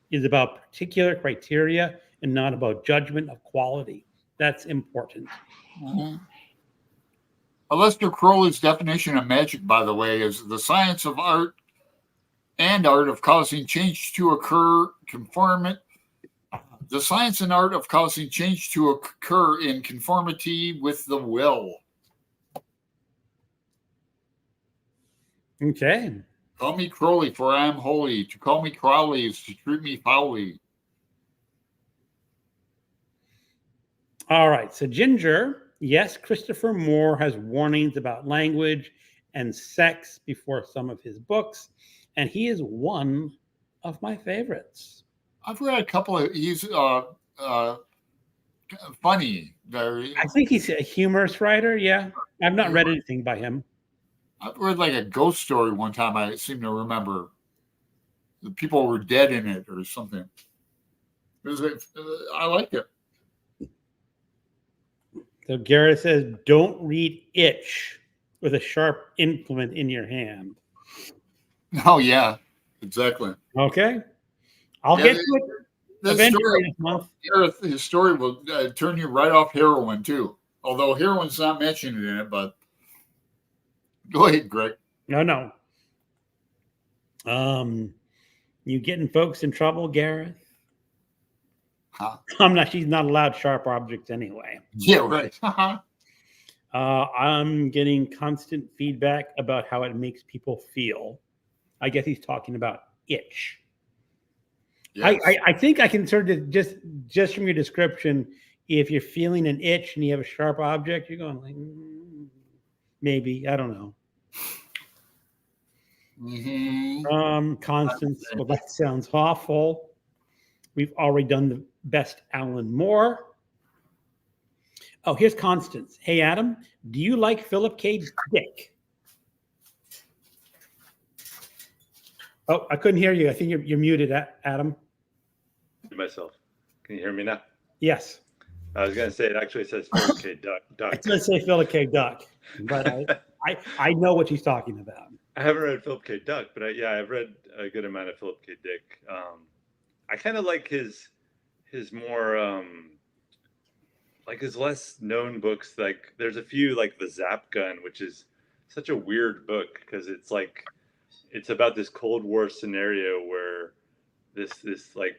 is about particular criteria and not about judgment of quality. That's important.
Mm-hmm. Aleister Crowley's definition of magic, by the way, is the science of art and art of causing change to occur the science and art of causing change to occur in conformity with the will.
Okay.
Call me Crowley, for I am holy. To call me Crowley is to treat me foully.
All right. So Ginger, yes, Christopher Moore has warnings about language and sex before some of his books, and he is one of my favorites.
I've read a couple of. He's funny.
I think he's a humorous writer. Yeah, I've not read anything by him.
I've read like a ghost story one time. I seem to remember the people were dead in it or something. It was. I like it.
So Garrett says, "Don't read Itch with a sharp implement in your hand."
Oh yeah, exactly.
Okay. I'll get to it eventually this month.
His story will turn you right off heroin too. Although heroin's not mentioned in it, but go ahead, Greg.
No. You getting folks in trouble, Gareth?
Huh?
She's not allowed sharp objects anyway.
Yeah, right.
I'm getting constant feedback about how it makes people feel. I guess he's talking about itch. Yes. I think I can sort of just from your description, if you're feeling an itch and you have a sharp object, you're going like, maybe, I don't know.
Mm-hmm.
Constance, well, that sounds awful. We've already done the best Alan Moore. Oh, here's Constance. Hey, Adam, do you like Philip K. Dick? Oh, I couldn't hear you. I think you're muted, Adam.
Myself. Can you hear me now?
Yes.
I was going to say it actually says Philip K. Duck.
It does say Philip K. Duck, but I know what she's talking about.
I haven't read Philip K. Duck, but I've read a good amount of Philip K. Dick. I kind of like his more like his less known books. Like there's a few like The Zap Gun, which is such a weird book because it's about this Cold War scenario where this like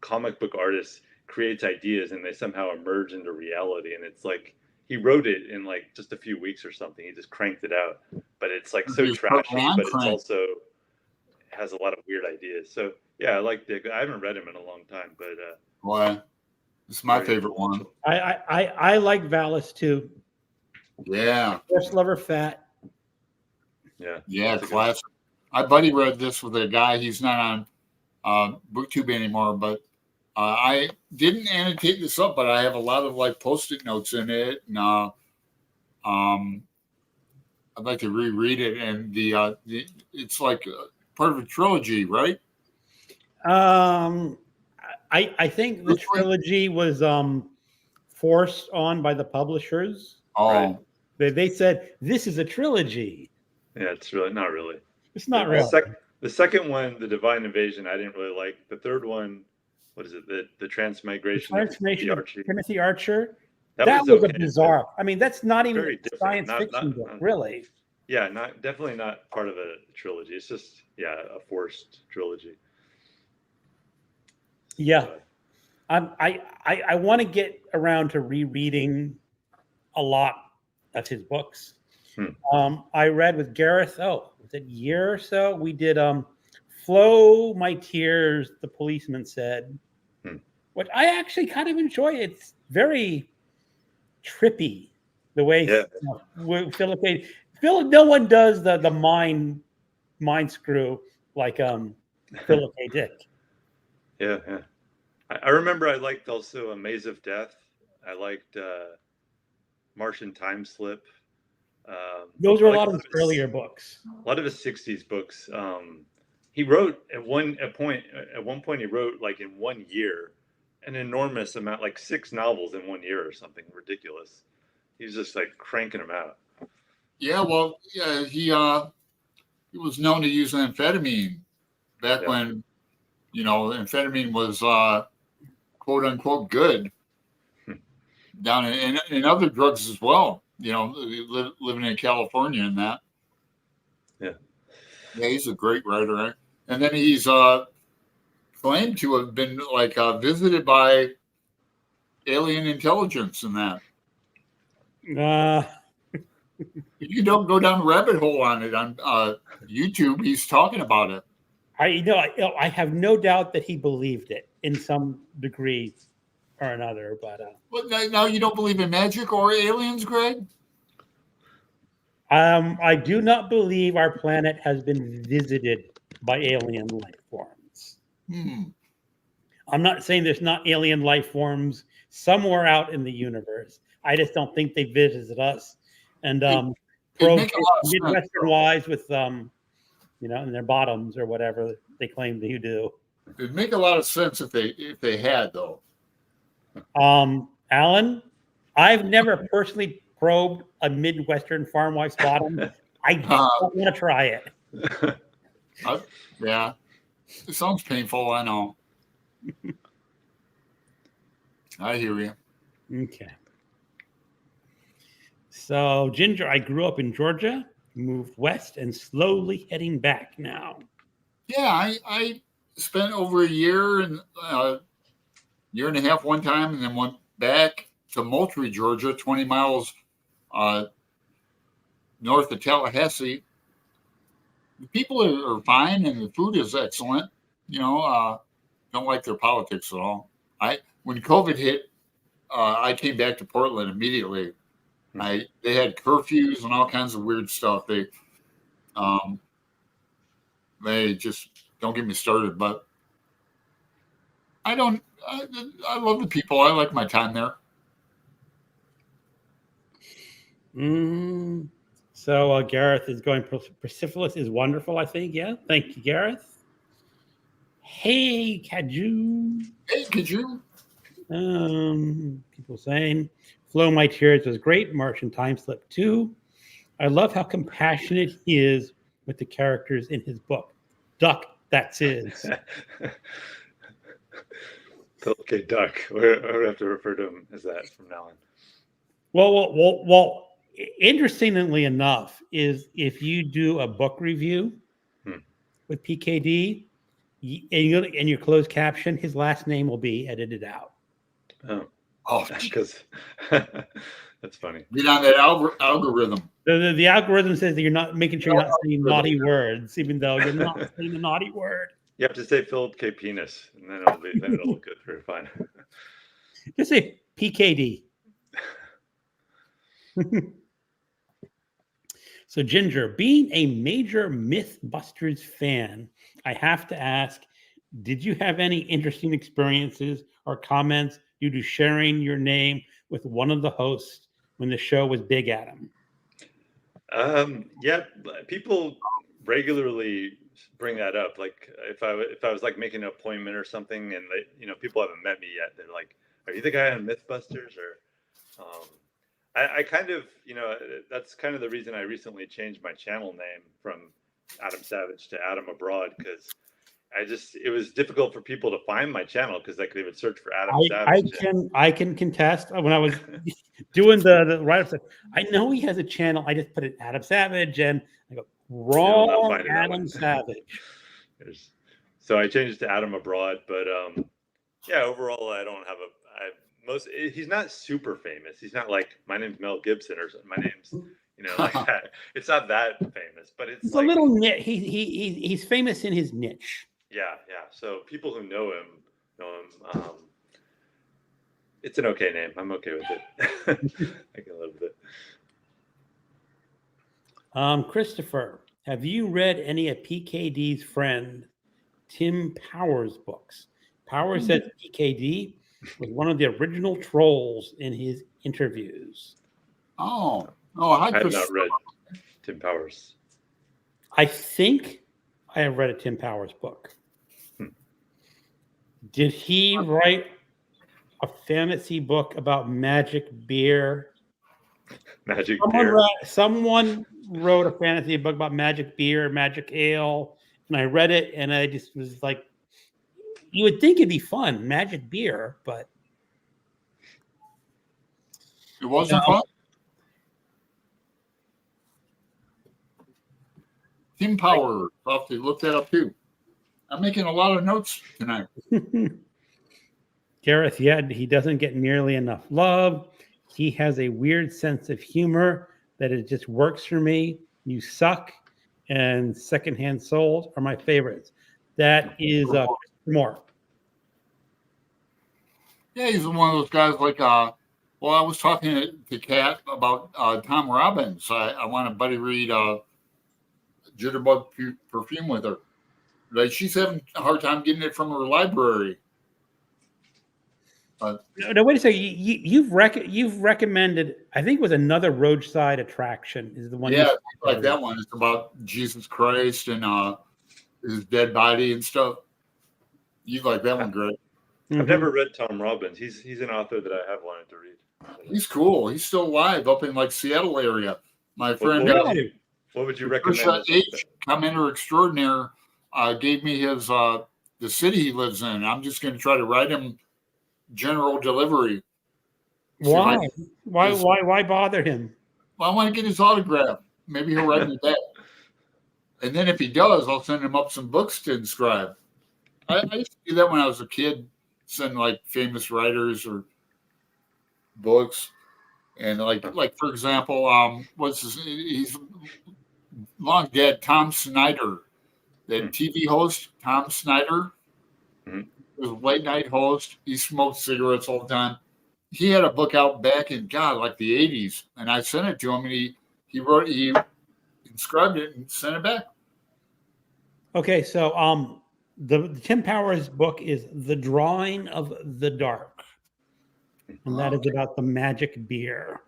comic book artist creates ideas and they somehow emerge into reality, and it's like he wrote it in like just a few weeks or something. He just cranked it out, but it's like so trashy, but it's also has a lot of weird ideas. So yeah, I like Dick. I haven't read him in a long time, but
boy, it's my favorite one.
I like Valis too.
Yeah,
First Lover Fat.
Yeah, classic. My buddy read this with a guy. He's not on BookTube anymore, but I didn't annotate this up, but I have a lot of like Post-it notes in it, and I'd like to reread it. And the it's like part of a trilogy, right?
I think the trilogy was forced on by the publishers.
Oh,
right? They said this is a trilogy.
Yeah, it's really not really.
It's not really.
The second one, The Divine Invasion, I didn't really like. The third one, what is it? The Transmigration
of Timothy Archer.
That
was okay. A bizarre. I mean, that's not even a science fiction book, really.
Yeah, definitely not part of a trilogy. It's just a forced trilogy.
Yeah, I want to get around to rereading a lot of his books.
Hmm.
I read with Gareth, was it a year or so? We did Flow My Tears, the Policeman Said, which I actually kind of enjoy. It's very trippy, the way
Yeah.
Philip, no one does the mind screw like Philip K. Dick.
Yeah. I remember I liked also A Maze of Death. I liked Martian Time Slip.
Those are
I
a
liked
lot of his earlier books.
A lot of his 60s books. He wrote at one point he wrote like in 1 year an enormous amount, like 6 novels in 1 year or something ridiculous. He's just like cranking them out.
Yeah, well, yeah, he was known to use amphetamine back when, amphetamine was quote unquote good. Down in other drugs as well, living in California and that.
Yeah.
Yeah, he's a great writer, right? And then he's claimed to have been like visited by alien intelligence and that. You don't go down the rabbit hole on it on YouTube. He's talking about it.
I have no doubt that he believed it in some degree or another. But
now you don't believe in magic or aliens, Greg?
I do not believe our planet has been visited by alien life forms. I'm not saying there's not alien life forms somewhere out in the universe. I just don't think they visited us. And probe Midwestern wise with in their bottoms or whatever they claim they do.
It'd make a lot of sense if they had, though.
Alan, I've never personally probed a Midwestern farm wife's bottom. I don't want to try it.
Yeah, it sounds painful. I know. I hear you.
Okay. So, Ginger, I grew up in Georgia, moved west, and slowly heading back now.
Yeah, I spent over a year and year and a half one time, and then went back to Moultrie, Georgia, 20 miles north of Tallahassee. The people are fine, and the food is excellent. Don't like their politics at all. When COVID hit, I came back to Portland immediately. They had curfews and all kinds of weird stuff. They just don't get me started. But I love the people. I like my time there.
So Gareth is going. Persepolis is wonderful. I think. Yeah. Thank you, Gareth. Hey, Kaju.
Hey, Kaju.
People saying Flow My Tears was great. Martian Time Slip too. I love how compassionate he is with the characters in his book. Duck, that's his.
Okay, Duck. We have to refer to him as that from now on.
Well. Interestingly enough, is if you do a book review with PKD and your closed caption, his last name will be edited out.
Oh, because that's funny.
Get on that algorithm.
The algorithm says that you're not making sure you're not saying naughty words, even though you're not saying a naughty word.
You have to say Philip K. Penis, and then it'll look good for fine.
Just say PKD. So, Ginger, being a major Mythbusters fan, I have to ask, did you have any interesting experiences or comments due to sharing your name with one of the hosts when the show was big, Adam?
Yeah, people regularly bring that up. Like if I was like making an appointment or something, and people haven't met me yet, they're like, "Are you the guy on Mythbusters?" Or I kind of, that's kind of the reason I recently changed my channel name from Adam Savage to Adam Abroad, because it was difficult for people to find my channel because they would search for Adam Savage.
I can contest. When I was doing the write-up, I know he has a channel. I just put it Adam Savage, and I go, wrong Adam Savage.
So I changed it to Adam Abroad, but yeah, overall, I've he's not super famous. He's not like my name's Mel Gibson or my name's like that. It's not that famous, but it's
He's
like
a little niche. He's famous in his niche.
Yeah. So people who know him. It's an okay name. I'm okay with it. I can live with it.
Christopher, have you read any of PKD's friend Tim Powers books? Powers said PKD was one of the original trolls in his interviews.
I
have not read Tim Powers.
I think I have read a Tim Powers book. Did he write a fantasy book about magic beer? Someone wrote a fantasy book about magic beer, magic ale, and I read it, and I just was like, you would think it'd be fun, magic beer, but
it wasn't fun. Tim Power. I'll have to look that up too. I'm making a lot of notes tonight.
Gareth, he doesn't get nearly enough love. He has a weird sense of humor that it just works for me. You Suck and Secondhand Souls are my favorites. That is more.
Yeah, he's one of those guys like, I was talking to Kat about Tom Robbins. I want a buddy read Jitterbug Perfume with her. Like, she's having a hard time getting it from her library.
No, wait a second. You've recommended, I think it was Another Roadside Attraction is the one.
Yeah, like that one. It's about Jesus Christ and his dead body and stuff. You like that one, Greg?
I've never read Tom Robbins. He's an author that I have wanted to read.
He's cool. He's still alive up in like Seattle area. My friend,
what would you recommend?
H, commenter extraordinaire, gave me his the city he lives in. I'm just going to try to write him general delivery.
Why? Why bother him?
Well, I want to get his autograph. Maybe he'll write me back. And then if he does, I'll send him up some books to inscribe. I used to do that when I was a kid, send like famous writers or books. And like for example, he's long dead, Tom Snyder, that TV host, Tom Snyder. He was a late night host. He smoked cigarettes all the time. He had a book out back in like the 80s, and I sent it to him, and he inscribed it and sent it back.
Okay, so the Tim Powers book is The Drawing of the Dark, and that is about the magic beer.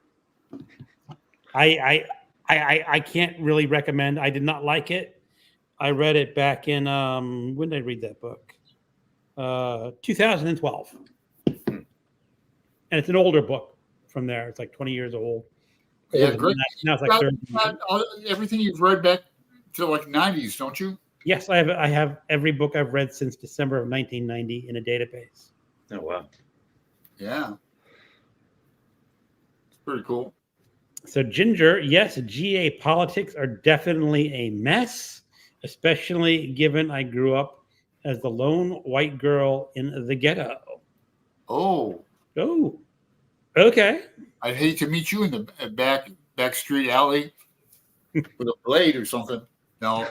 I can't really recommend. I did not like it. I read it back in when did I read that book? 2012, and it's an older book from there. It's like 20 years old.
Yeah, great.
Now it's like 30.
Everything you've read back to like 90s, don't you?
Yes, I have every book I've read since December of 1990 in a database.
Oh wow!
Yeah, it's pretty cool.
So Ginger, yes, GA politics are definitely a mess, especially given I grew up as the lone white girl in the ghetto.
Oh,
okay.
I'd hate to meet you in the back street alley with a blade or something. No,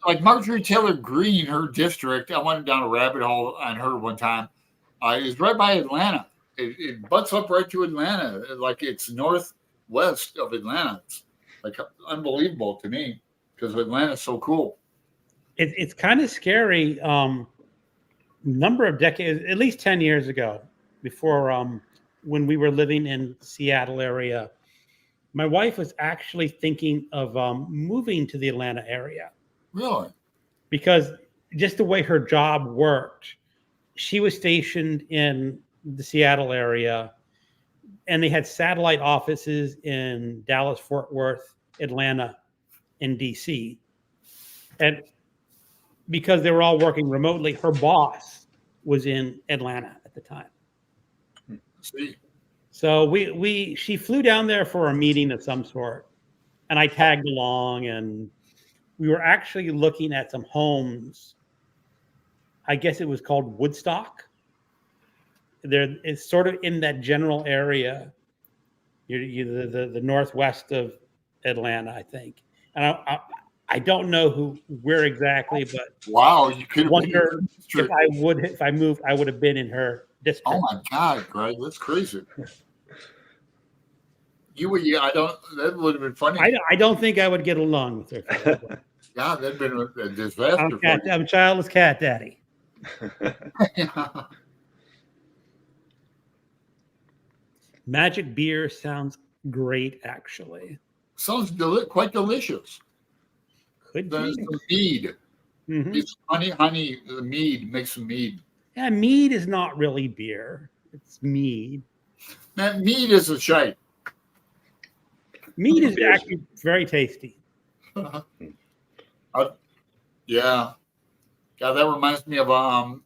like Marjorie Taylor Greene, her district. I went down a rabbit hole on her one time. It's right by Atlanta. It butts up right to Atlanta, like it's northwest of Atlanta. It's like unbelievable to me because Atlanta's so cool.
It's kind of scary. Number of decades, at least 10 years ago, before when we were living in the Seattle area, my wife was actually thinking of moving to the Atlanta area.
Really?
Because just the way her job worked, she was stationed in the Seattle area, and they had satellite offices in Dallas, Fort Worth, Atlanta, and DC. And because they were all working remotely, her boss was in Atlanta at the time.
See.
So she flew down there for a meeting of some sort, and I tagged along, and we were actually looking at some homes. I guess it was called Woodstock. there it's sort of in that general area. You the northwest of Atlanta, I think. And I don't know where exactly, but
wow, you could
I
have been in
wonder
her district.
if I moved, I would have been in her district.
Oh my God, Greg, that's crazy. I don't. That would have been funny.
I don't think I would get along with her.
Yeah, that'd been a disaster.
I'm childless cat daddy. Magic beer sounds great, actually.
Sounds quite delicious.
Could
There's
be.
some mead.
Mm-hmm.
It's honey. The mead makes some mead.
Yeah, mead is not really beer. It's mead.
That mead is a shite.
Mead is actually very tasty.
Yeah. Yeah, that reminds me of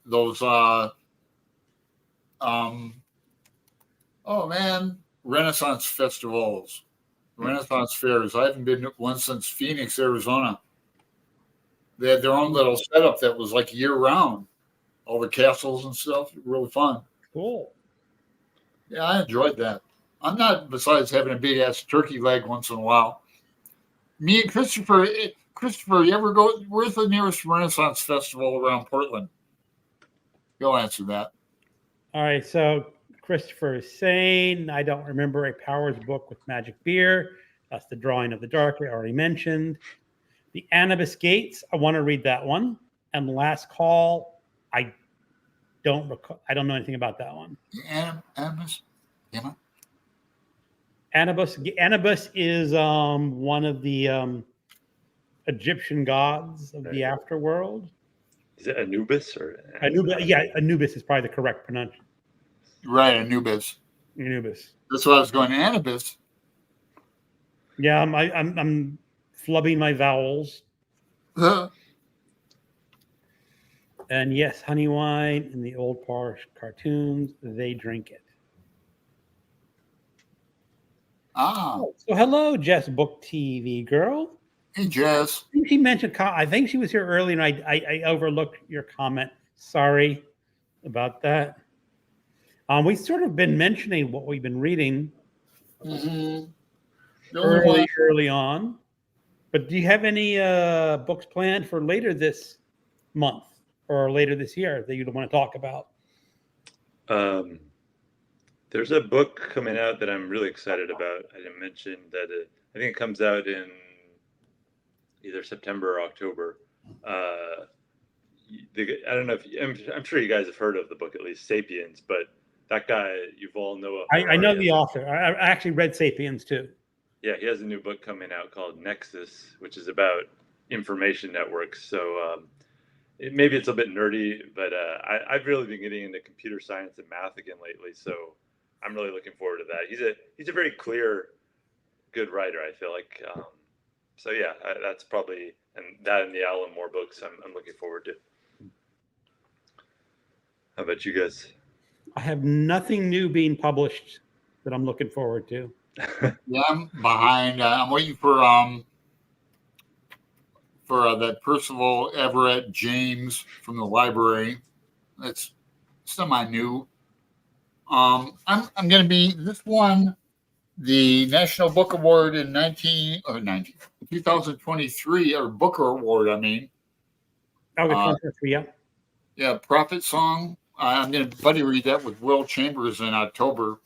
those Renaissance festivals, Renaissance fairs. I haven't been to one since Phoenix, Arizona. They had their own little setup that was like year round. All the castles and stuff. Really fun.
Cool.
Yeah, I enjoyed that. I'm not, besides having a big ass turkey leg once in a while. Me and Christopher, you ever go? Where's the nearest Renaissance festival around Portland? You'll answer that.
All right. So Christopher is saying, I don't remember a Powers book with magic beer. That's the Drawing of the Dark I already mentioned. The Annabis Gates, I want to read that one. And Last Call, I don't know anything about that one.
Annabis? Yeah.
Anubis is one of the Egyptian gods of the afterworld.
Is it Anubis or
Anubis? Yeah, Anubis is probably the correct pronunciation.
Right, Anubis. That's why I was going Anubis.
Yeah, I'm flubbing my vowels. And yes, honey wine in the old Porsche cartoons, they drink it. So hello, Jess Book TV girl.
Hey, Jess.
I think she mentioned. I think she was here earlier, and I overlooked your comment. Sorry about that. We've sort of been mentioning what we've been reading early on. But do you have any books planned for later this month or later this year that you'd want to talk about?
There's a book coming out that I'm really excited about. I didn't mention that I think it comes out in either September or October. I don't know if I'm sure you guys have heard of the book, at least Sapiens, but that guy, Yuval Noah Harari,
I know the author. I actually read Sapiens too.
Yeah, he has a new book coming out called Nexus, which is about information networks. So maybe it's a bit nerdy, but I've really been getting into computer science and math again lately. So I'm really looking forward to that. He's a very clear, good writer, I feel like. So yeah, that's probably, and the Alan Moore books I'm looking forward to. How about you guys?
I have nothing new being published that I'm looking forward to.
Yeah, I'm behind. I'm waiting for that Percival Everett James from the library. That's semi-new. I'm going to be this one, the National Book Award in 2023, or Booker Award, I mean.
Oh, yeah.
Yeah, Prophet Song. I'm going to buddy read that with Will Chambers in October.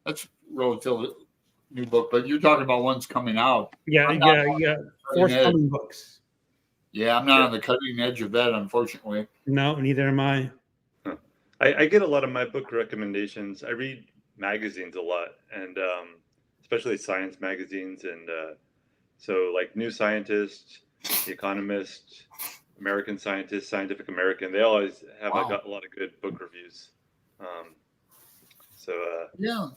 That's relatively new book, but you're talking about ones coming out.
Yeah. Forthcoming books.
Yeah, I'm not on the cutting edge of that, unfortunately.
No, neither am I.
I get a lot of my book recommendations. I read magazines a lot, and especially science magazines, and so like New Scientist, The Economist, American Scientist, Scientific American. They always have got a lot of good book reviews.
Yeah.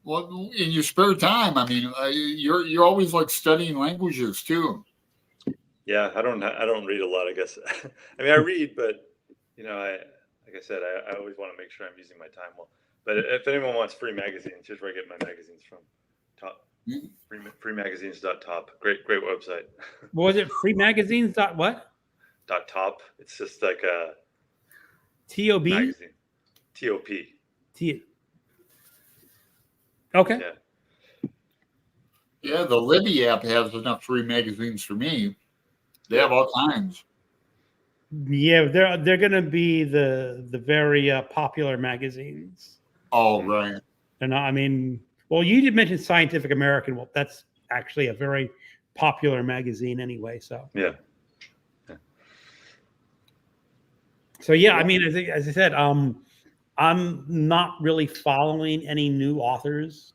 Well, in your spare time, I mean, you're always like studying languages too.
Yeah, I don't read a lot, I guess. I mean, I read, but like I said, I always want to make sure I'm using my time well. But if anyone wants free magazines, here's where I get my magazines from. Top freemagazines.top. Great website.
What was it? Freemagazines. What?
.top. It's just like a
TOB.
magazine. TOP.
Okay.
Yeah.
Yeah, the Libby app has enough free magazines for me. They have all kinds.
Yeah, they're going to be the very popular magazines.
Oh, right.
They're not. I mean, well, you did mention Scientific American. Well, that's actually a very popular magazine anyway. So
Yeah.
So yeah, I mean, as I said, I'm not really following any new authors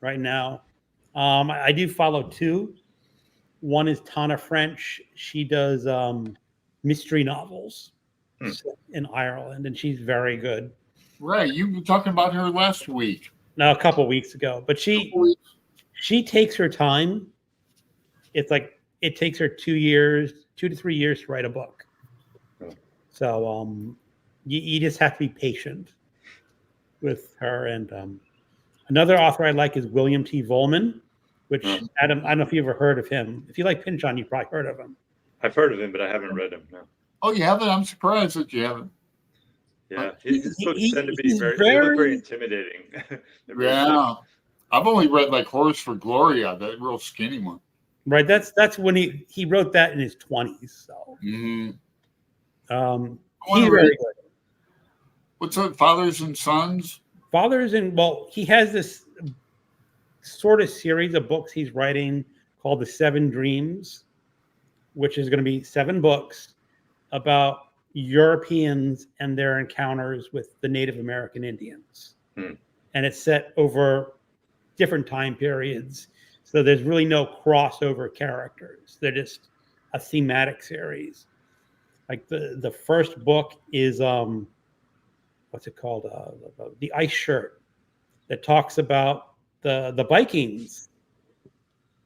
right now. I do follow two. One is Tana French. She does mystery novels in Ireland, and she's very good.
Right, you were talking about her last week.
No, a couple of weeks ago, but she takes her time. It's like it takes her 2 to 3 years to write a book. So you just have to be patient with her. And another author I like is William T. Vollmann, which Adam, I don't know if you ever heard of him. If you like Pynchon, you probably heard of him.
I've heard of him, but I haven't read him. No.
Oh, you haven't? I'm surprised that you haven't.
Yeah, his books tend to be very intimidating.
Yeah, I've only read like Horse for Gloria, that real skinny one.
Right, that's when he wrote that in his 20s. So he's very good.
What's that? Fathers and Sons?
He has this sort of series of books he's writing called The Seven Dreams, which is going to be 7 books about Europeans and their encounters with the Native American Indians. And it's set over different time periods. So there's really no crossover characters. They're just a thematic series. Like the first book is what's it called? The Ice Shirt, that talks about the Vikings.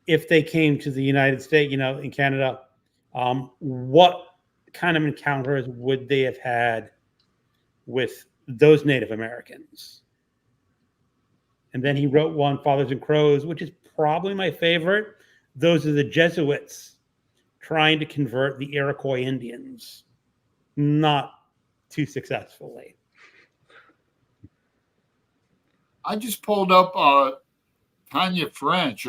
If they came to the United States, in Canada, what kind of encounters would they have had with those Native Americans? And then he wrote one, Fathers and Crows, which is probably my favorite. Those are the Jesuits trying to convert the Iroquois Indians, not too successfully.
I just pulled up Tanya French.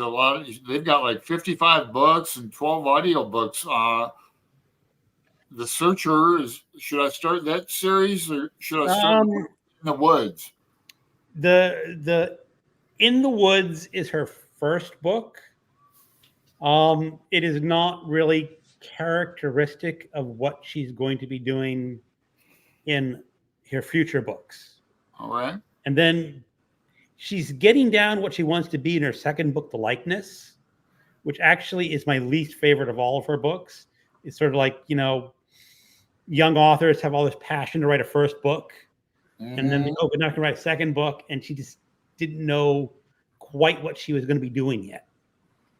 They've got like 55 books and 12 audiobooks. The Searcher should I start that series or should I start In the Woods?
The In the Woods is her first book. It is not really characteristic of what she's going to be doing in her future books.
All right.
And then she's getting down what she wants to be in her second book, The Likeness, which actually is my least favorite of all of her books. It's sort of like, young authors have all this passion to write a first book, and then they open up to write a second book, and she just didn't know quite what she was going to be doing yet.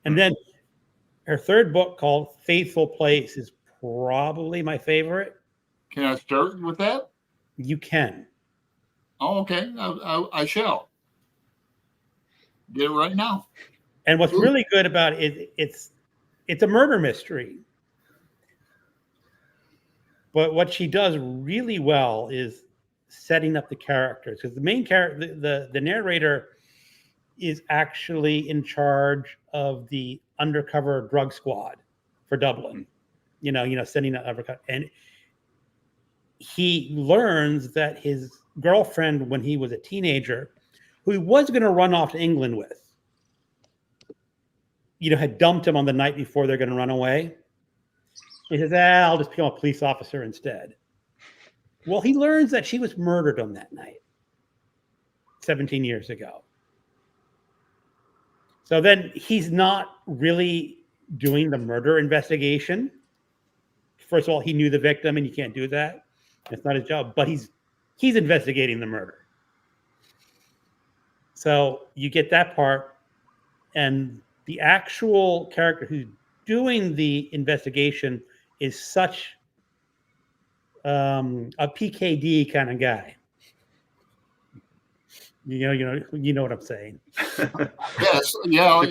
And then her third book, called Faithful Place, is probably my favorite.
Can I start with that?
You can.
Oh, okay. I shall. Get it right now.
And what's really good about it, it's a murder mystery. But what she does really well is setting up the characters, because the main character, the narrator, is actually in charge of the undercover drug squad for Dublin. Sending out undercover, and he learns that his girlfriend, when he was a teenager, who he was going to run off to England with, had dumped him on the night before they're going to run away. He says, I'll just become a police officer instead. Well, he learns that she was murdered on that night 17 years ago. So then he's not really doing the murder investigation. First of all, he knew the victim, and you can't do that. It's not his job, but he's investigating the murder. So you get that part, and the actual character who's doing the investigation is such a PKD kind of guy. You know what I'm saying.
Yes, yeah.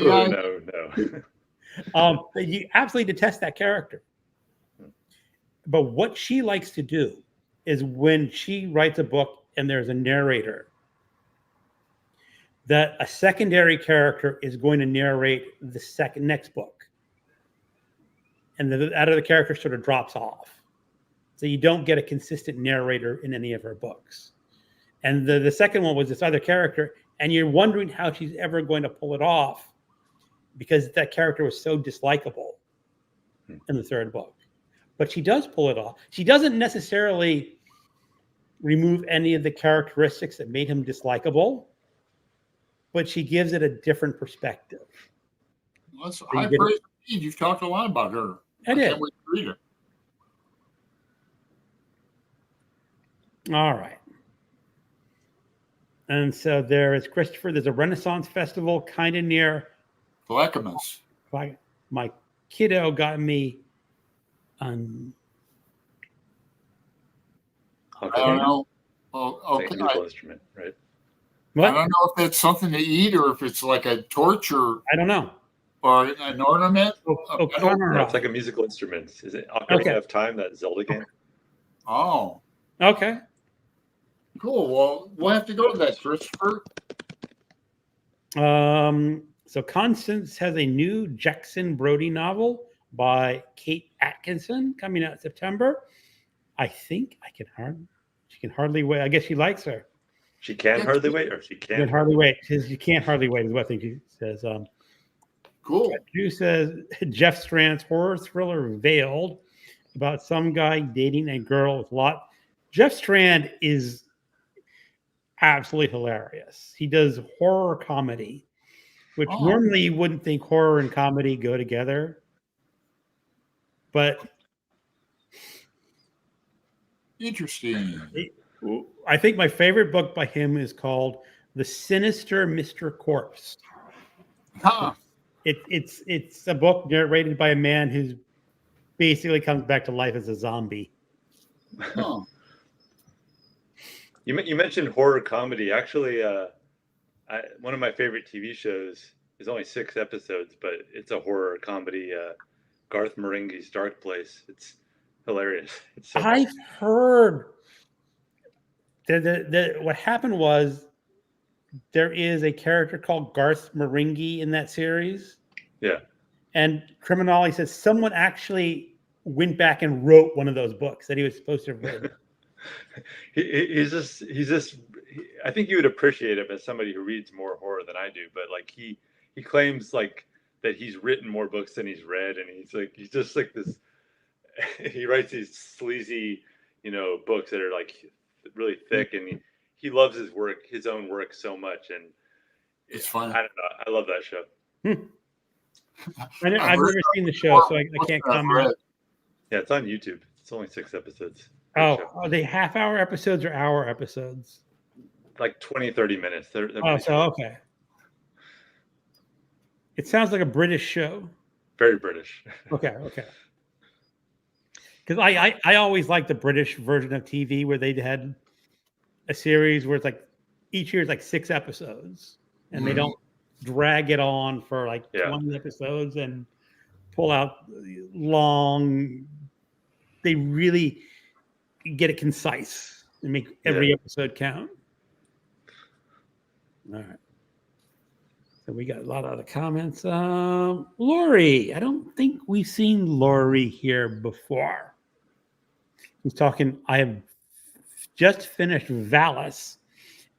No.
You absolutely detest that character. But what she likes to do is, when she writes a book and there's a narrator, that a secondary character is going to narrate the next book. And that other character sort of drops off. So you don't get a consistent narrator in any of her books. And the second one was this other character, and you're wondering how she's ever going to pull it off because that character was so dislikable in the third book. But she does pull it off. She doesn't necessarily remove any of the characteristics that made him dislikable, but she gives it a different perspective.
That's high praise indeed. You've talked a lot about her.
I did.
Can't wait to read her.
All right. And so there is Christopher. There's a Renaissance festival kind of near
Clackamas.
My kiddo got me
I don't know. Well,
Like
okay.
a musical instrument, right?
what?
I don't know if that's something to eat or if it's like a torch or
I don't know.
an ornament.
O'Connor.
No, it's like a musical instrument. Is it Ocarina of Time, that Zelda game?
Oh,
Okay.
cool. Well, we'll have to go to that, Christopher.
So Constance has a new Jackson Brody novel by Kate Atkinson coming out in September. I think she can hardly wait. I guess she likes her.
She can hardly wait, or she
She
can
can hardly wait. She says, you can't hardly wait is what I think she says.
Cool.
Drew says Jeff Strand's horror thriller Veiled about some guy dating a girl with a lot. Jeff Strand is absolutely hilarious. He does horror comedy, which normally you wouldn't think horror and comedy go together. But
Interesting.
I think my favorite book by him is called The Sinister Mr. Corpse.
Huh.
It's a book narrated by a man who basically comes back to life as a zombie.
Huh.
You mentioned horror comedy. Actually, one of my favorite TV shows is only 6 episodes, but it's a horror comedy. Garth Marenghi's Dark Place. It's hilarious. It's so
I've heard what happened was there is a character called Garth Marenghi in that series.
Yeah.
And Criminology says someone actually went back and wrote one of those books that he was supposed to have written.
he's just I think you would appreciate him as somebody who reads more horror than I do, but like he claims like that he's written more books than he's read, and he's just like this. He writes these sleazy, books that are like really thick, and he loves his own work so much, and
It's fun.
I don't know. I love that show.
I've never seen the show, so I can't comment.
Yeah, it's on YouTube. It's only 6 episodes.
Are they half-hour episodes or hour episodes?
Like 20, 30 minutes. They're
okay. It sounds like a British show.
very British.
Okay. Because I always liked the British version of TV where they had a series where it's like each year is like 6 episodes, and they don't drag it on for like 20 episodes and pull out long. They really get it concise and make every episode count. All right. So we got a lot of other comments. Lori, I don't think we've seen Lori here before. He's talking, I have just finished Valis,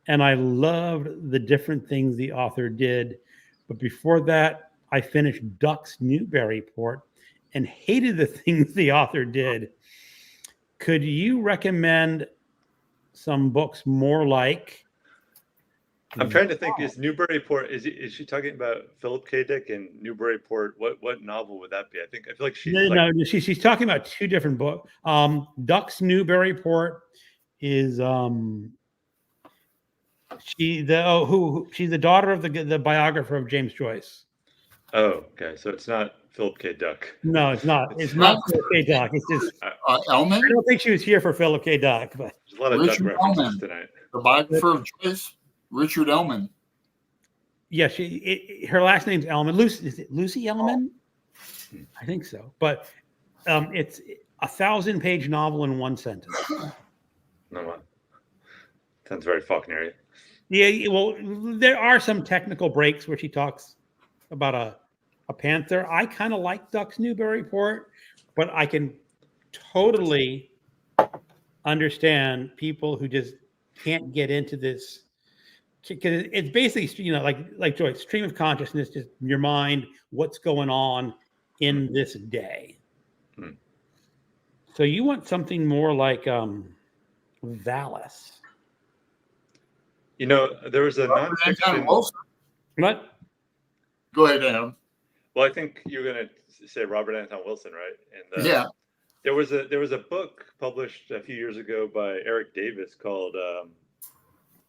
and I loved the different things the author did. But before that, I finished Duck's Newburyport and hated the things the author did. Could you recommend some books more like?
I'm trying to think. Is Newburyport? Is she talking about Philip K. Dick and Newburyport? What novel would that be? I feel like she's
she's talking about 2 different books. Duck's Newburyport is she's the daughter of the biographer of James Joyce.
Oh, okay. So it's not Philip K. Duck.
No, it's not. It's not Philip K. Duck. It's just
Ellman.
I don't think she was here for Philip K. Duck, but
There's a lot of
Richard
Duck references
Ellman.
tonight.
The biographer of Joyce, Richard Ellman.
yeah, her last name's Ellman. Is it Lucy Ellman? I think so. But it's a 1,000-page novel in one sentence.
No. Sounds very Faulkner.
Yeah, well, there are some technical breaks where she talks about a panther. I kind of like Ducks Newburyport, but I can totally understand people who just can't get into this, because it's basically, like Joyce, stream of consciousness, just your mind, what's going on in this day. So you want something more like Valis.
There was a nonfiction.
What?
Go ahead, Adam.
Well, I think you're going to say Robert Anton Wilson, right? And
yeah.
There was a book published a few years ago by Eric Davis called let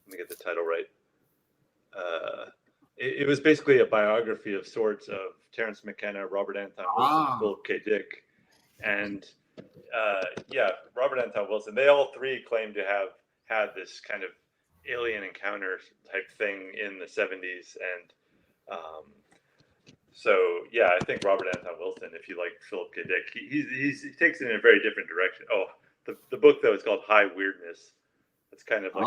me get the title right. It was basically a biography of sorts of Terence McKenna, Robert Anton Wilson, Philip K. Dick, and Robert Anton Wilson. They all three claim to have had this kind of alien encounter type thing in the 70s, and I think Robert Anton Wilson, if you like Philip K. Dick, he takes it in a very different direction. Oh, the book though is called High Weirdness. It's kind of like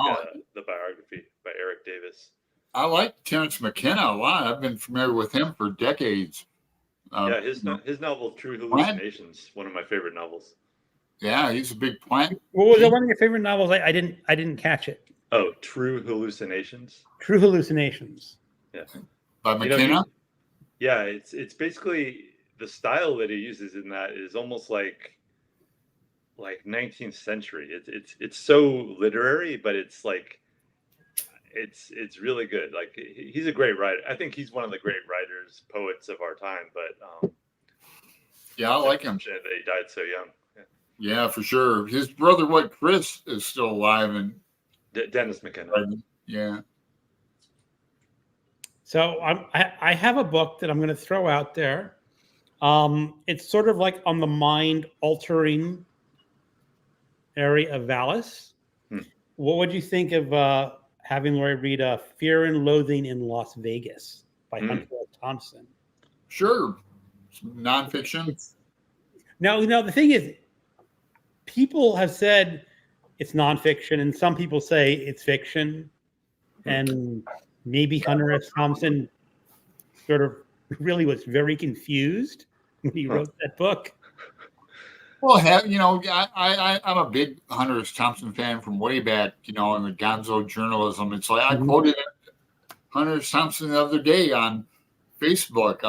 the biography by Eric Davis.
I like Terence McKenna a lot. I've been familiar with him for decades.
His novel True Hallucinations, one of my favorite novels.
Yeah, he's a big plant.
What was one of your favorite novels? I didn't catch it.
Oh, True Hallucinations.
True Hallucinations.
Yeah.
By McKenna?
It's basically the style that he uses in that is almost like 19th century. It's so literary, but it's like it's really good. Like, he's a great writer. I think he's one of the great writers, poets of our time. But
I like him.
That he died so young.
Yeah, for sure. His brother, Chris, is still alive, and
Dennis McKenna.
Yeah.
So I have a book that I'm going to throw out there. It's sort of like on the mind-altering area of Valis. What would you think of having Lori read Fear and Loathing in Las Vegas by Hunter S. Thompson?
Sure. Nonfiction.
No, the thing is, people have said it's nonfiction, and some people say it's fiction. And maybe Hunter S. Thompson sort of really was very confused when he wrote that book.
Well, I'm a big Hunter S. Thompson fan from way back, in the gonzo journalism. It's like I quoted Hunter S. Thompson the other day on Facebook,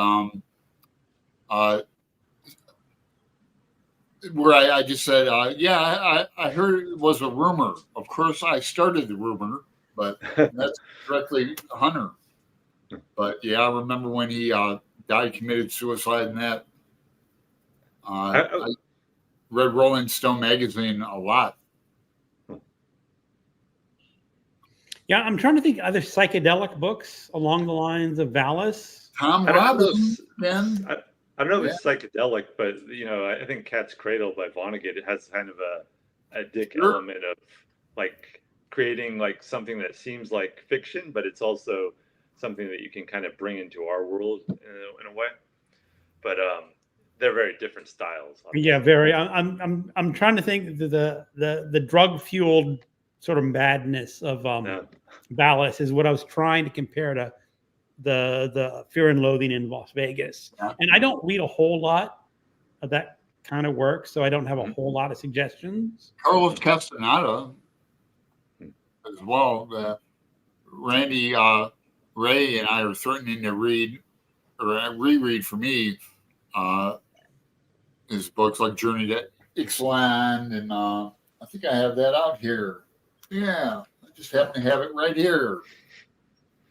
where I just said, I heard it was a rumor. Of course, I started the rumor, but that's directly Hunter. But I remember when he died, committed suicide, and that. I read Rolling Stone magazine a lot.
Yeah, I'm trying to think other psychedelic books along the lines of Valis.
Tom Robbins, then.
I don't know if it's psychedelic, but I think Cat's Cradle by Vonnegut, it has kind of a Dick element of like creating like something that seems like fiction, but it's also something that you can kind of bring into our world in a way. But they're very different styles.
Yeah, very. I'm trying to think the drug fueled sort of madness of Valis is what I was trying to compare to the Fear and Loathing in Las Vegas. Yeah. And I don't read a whole lot of that kind of work, so I don't have a whole lot of suggestions.
Carlos Castaneda as well. Randy Ray and I are threatening to read or reread for me his books like Journey to Ixtlan, and I think I have that out here. Yeah, I just happen to have it right here.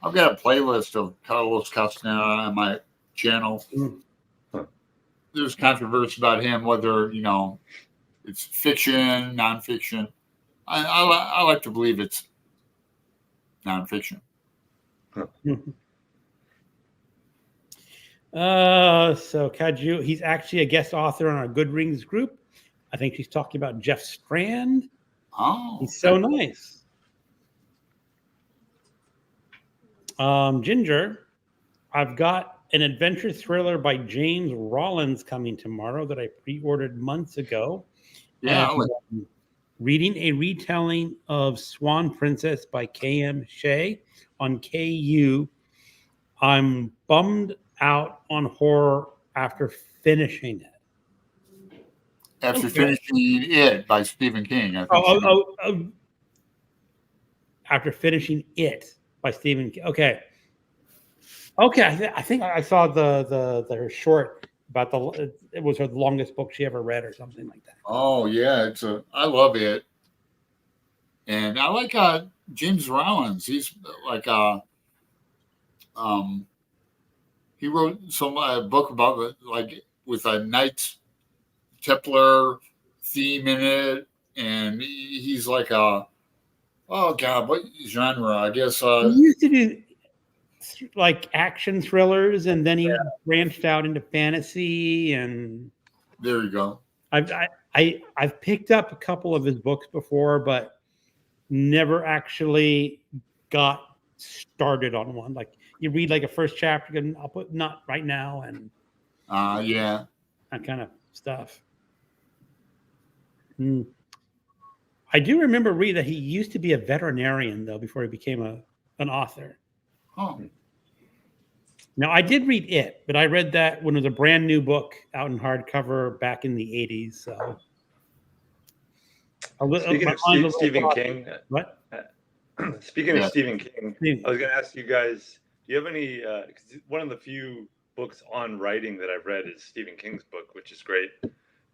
I've got a playlist of Carlos Castaneda on my channel. There's controversy about him, whether it's fiction, nonfiction. I like to believe it's nonfiction.
So Kaju, he's actually a guest author on our Goodreads group. I think she's talking about Jeff Strand.
Oh,
he's so nice. Ginger, I've got an adventure thriller by James Rollins coming tomorrow that I pre-ordered months ago.
Yeah,
reading a retelling of Swan Princess by K.M. Shea on KU. I'm bummed out on horror after finishing it.
After finishing It by Stephen King. I think
after finishing It by Stephen King. Okay. I think I saw the short about it was her longest book she ever read or something like that.
Oh yeah, I love it, and I like James Rollins. He's like he wrote some book about like with a Knights Templar theme in it, and he's like oh god, what genre? I guess
He used to do like action thrillers, and then he branched out into fantasy. And
there you go.
I've picked up a couple of his books before, but never actually got started on one. Like you read like a first chapter, and I'll put not right now, and
yeah,
that kind of stuff. I do remember reading that he used to be a veterinarian though before he became an author.
Oh.
Now I did read It, but I read that when it was a brand new book out in hardcover back in the 80s. So
speaking of Stephen King,
what?
Speaking of Stephen King, I was going to ask you guys, do you have any? One of the few books on writing that I've read is Stephen King's book, which is great.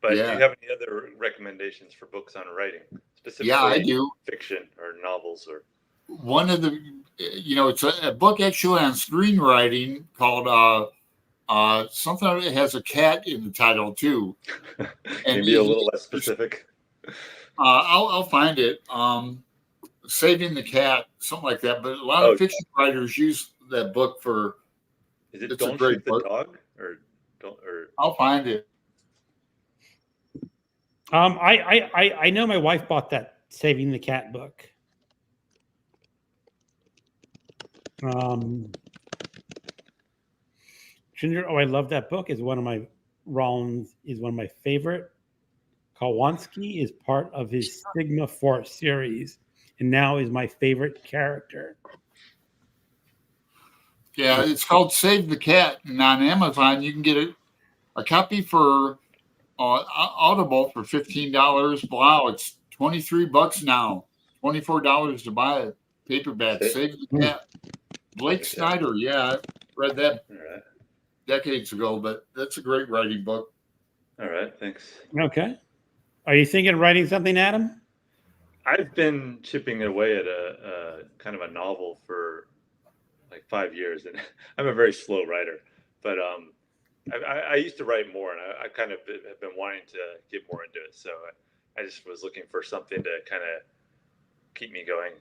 But do you have any other recommendations for books on writing, specifically?
Yeah, I do.
Fiction or novels or.
One of the, it's a book actually on screenwriting called something that has a cat in the title too.
And maybe a little less specific.
I'll find it. Saving the Cat, something like that. But a lot of fiction writers use that book for.
Is it Don't Shoot the Dog or don't? Or
I'll find it.
I know my wife bought that Saving the Cat book. Ginger, I love that book. Rollins is one of my favorite. Kowalski is part of his Sigma Force series, and now is my favorite character.
Yeah, it's called Save the Cat, and on Amazon you can get a copy for Audible for $15. Wow, it's $23 now. $24 to buy a paperback. Save the Cat. Blake Snyder, I read that decades ago, but that's a great writing book.
All right, thanks.
Okay. Are you thinking of writing something, Adam?
I've been chipping away at a kind of a novel for like 5 years, and I'm a very slow writer, but I used to write more, and I kind of have been wanting to get more into it. So I just was looking for something to kind of keep me going.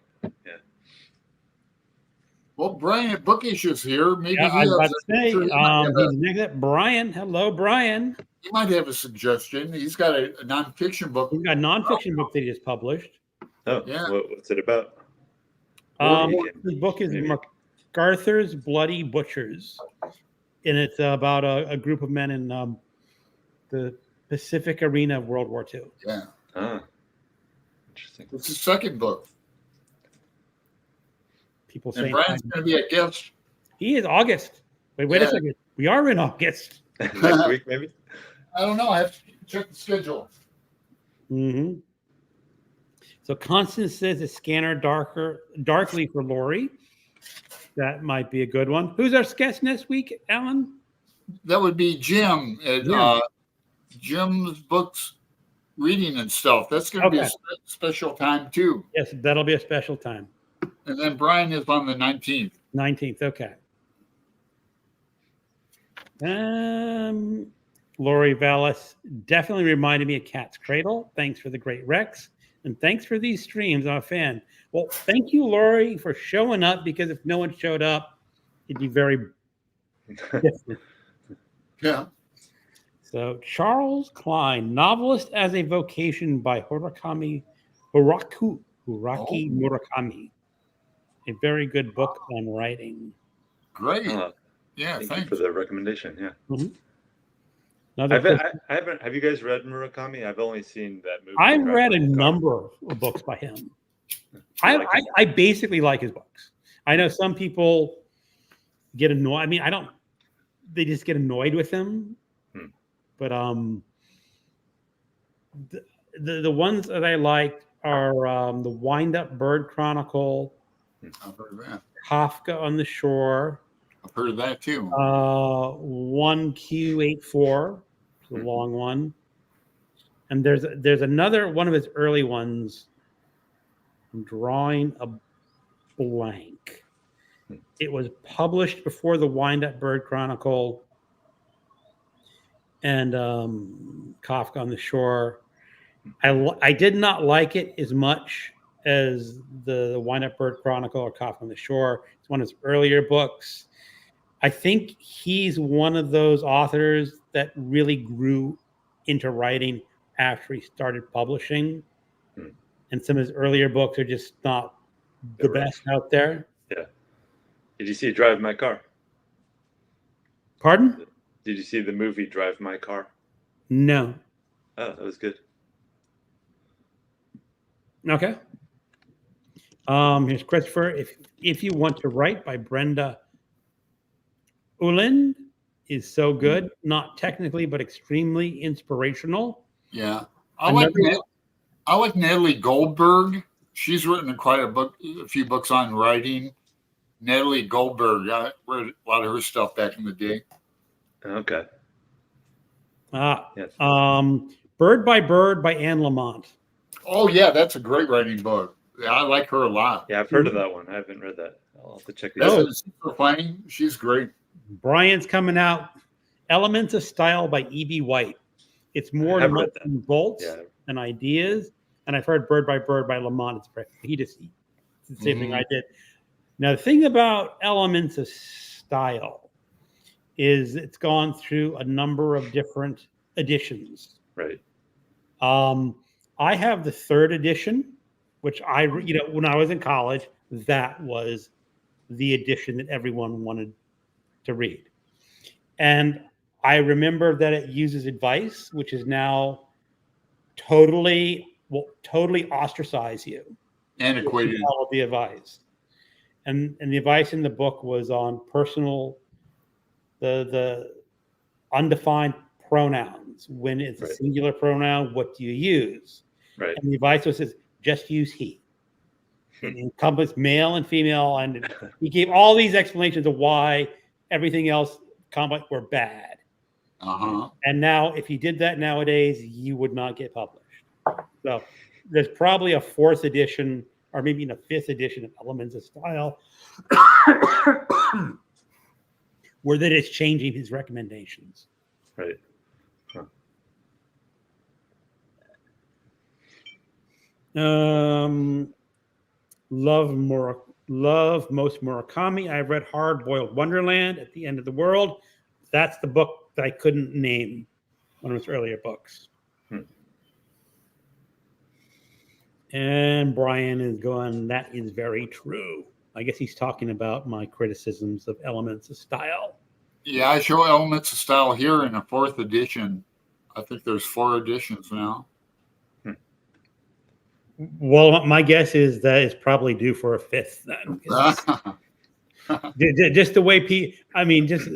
Yeah.
Well, Brian Bookish is here. Maybe
I was about to say, Brian. Hello, Brian.
He might have a suggestion. He's got a nonfiction book.
He's got a nonfiction book that he just published.
Oh, yeah. What's it about?
The book is MacArthur's Bloody Butchers, and it's about a group of men in the Pacific arena of World War II.
Yeah.
Interesting.
It's the second book.
People say
Brian's going to be a guest.
He is August. Wait a second. We are in August.
Next week, maybe?
I don't know. I have to check the schedule.
Mm-hmm. So Constance says a scanner darkly for Lori. That might be a good one. Who's our guest next week, Alan?
That would be Jim at Jim's books reading and stuff. That's going to be a special time too.
Yes, that'll be a special time.
And then Brian is on the 19th.
19th, okay. Lori Vallis definitely reminded me of Cat's Cradle. Thanks for the great Rex. And thanks for these streams. I'm a fan. Well, thank you, Lori, for showing up, because if no one showed up, it'd be very different.
Yeah.
So Charles Klein, Novelist as a Vocation by Hiraki Murakami. A very good book on writing.
Great.
Thank you for the recommendation. Yeah.
Mm-hmm. Another
I haven't. Have you guys read Murakami? I've only seen that movie.
I've
Drive
read
My
a
Car.
number of books by him.
You like it?
I basically like his books. I know some people get annoyed. I mean, I don't. They just get annoyed with him. But the ones that I like are the Wind Up Bird Chronicle,
I've heard of that.
Kafka on the Shore,
I've heard of that too.
1Q84, the long one, and there's another one of his early ones. I'm drawing a blank. It was published before the Wind Up Bird Chronicle and Kafka on the Shore. I did not like it as much as the Wind Up Bird Chronicle or Kafka on the Shore. It's one of his earlier books. I think he's one of those authors that really grew into writing after he started publishing. And some of his earlier books are just not the best out there.
Yeah. Did you see Drive My Car?
Pardon?
Did you see the movie Drive My Car?
No.
Oh, that was good.
Okay. Here's Christopher. If you want to write by Brenda Ullin is so good, not technically, but extremely inspirational.
Yeah. I like Natalie Goldberg. She's written quite a few books on writing. Natalie Goldberg, I read a lot of her stuff back in the day.
Okay.
Yes. Bird by Bird by Anne Lamott.
Oh yeah, that's a great writing book. Yeah, I like her a lot.
Yeah, I've heard of that one. I haven't read that. I'll have to check these
out.
out.
Funny. She's great.
Brian's coming out. Elements of Style by E.B. White. It's more nuts and bolts and ideas. And I've heard Bird by Lamont. It's the same thing I did. Now, the thing about Elements of Style is it's gone through a number of different editions.
Right.
I have the third edition, which when I was in college, that was the edition that everyone wanted to read. And I remember that it uses advice, which is now totally ostracize you.
Antiquated.
All of the advice. And the advice in the book was on the undefined pronouns. When it's a singular pronoun, what do you use?
Right.
And the advice was just use he. It encompassed male and female, and he gave all these explanations of why everything else were bad. And now, if you did that nowadays, you would not get published. So there's probably a fourth edition, or maybe a fifth edition of Elements of Style, where that is changing his recommendations.
Right. Huh.
Love most Murakami. I read Hard Boiled Wonderland at the End of the World. That's the book that I couldn't name, one of his earlier books. And Brian is going, that is very true. I guess he's talking about my criticisms of Elements of Style.
Yeah, I show Elements of Style here in a fourth edition. I think there's 4 editions now.
Well, my guess is that it's probably due for a fifth then. Just the way just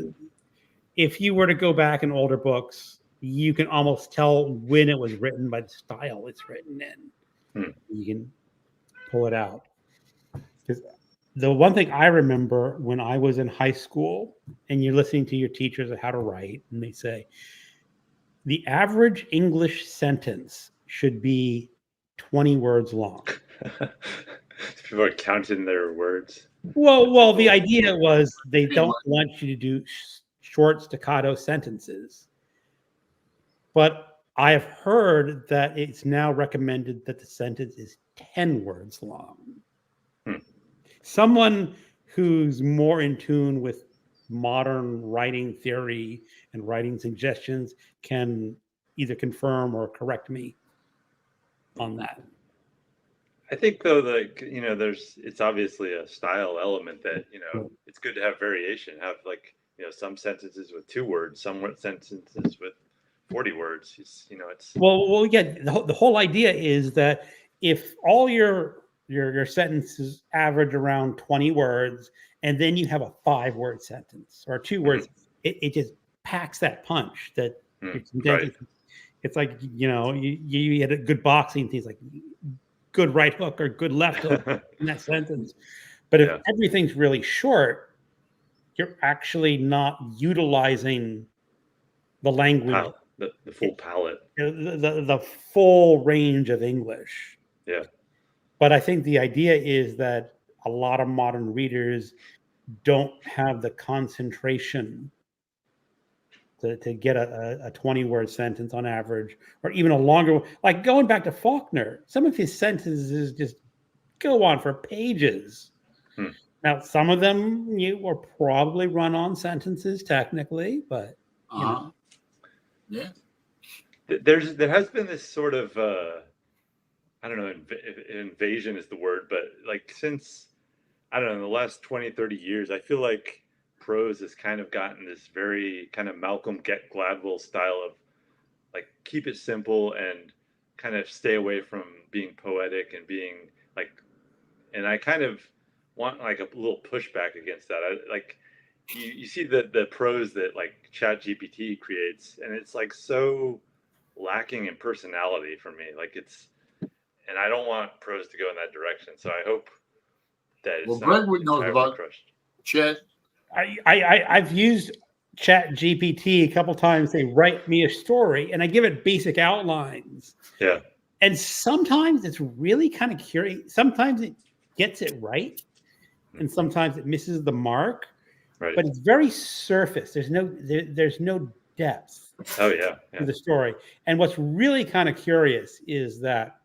if you were to go back in older books, you can almost tell when it was written by the style it's written in. You can pull it out. Because the one thing I remember when I was in high school and you're listening to your teachers on how to write, and they say, the average English sentence should be 20 words long.
People are counting their words.
Well, the idea was they don't want you to do short staccato sentences. But I have heard that it's now recommended that the sentence is 10 words long. Someone who's more in tune with modern writing theory and writing suggestions can either confirm or correct me on that.
I think though, it's obviously a style element that, it's good to have variation, have some sentences with 2 words, some sentences with 40 words. It's
well, yeah. The whole idea is that if all your sentences average around 20 words, and then you have a 5-word sentence or 2 words, it just packs that punch that you're condensing.
right.
It's like, you had a good boxing things like good right hook or good left hook in that sentence. But if everything's really short, you're actually not utilizing the language,
the full palette,
the full range of English.
Yeah.
But I think the idea is that a lot of modern readers don't have the concentration to get a 20-word sentence on average, or even a longer one. Like going back to Faulkner, some of his sentences just go on for pages. Now, some of them you were probably run-on sentences technically, but
yeah,
there has been this sort of I don't know, invasion is the word, but like since, I don't know, in the last 20, 30 years, I feel like prose has kind of gotten this very kind of Malcolm Gladwell style of like keep it simple and kind of stay away from being poetic and being like, and I kind of want like a little pushback against that. You see the prose that like ChatGPT creates, and it's like so lacking in personality for me. Like and I don't want prose to go in that direction. So I hope that it's
Greg would know about
crushed.
Chat.
I've used ChatGPT a couple times. They write me a story, and I give it basic outlines.
Yeah.
And sometimes it's really kind of curious. Sometimes it gets it right, and sometimes it misses the mark.
Right.
But it's very surface. There's no depth.
Oh yeah.
To the story. And what's really kind of curious is that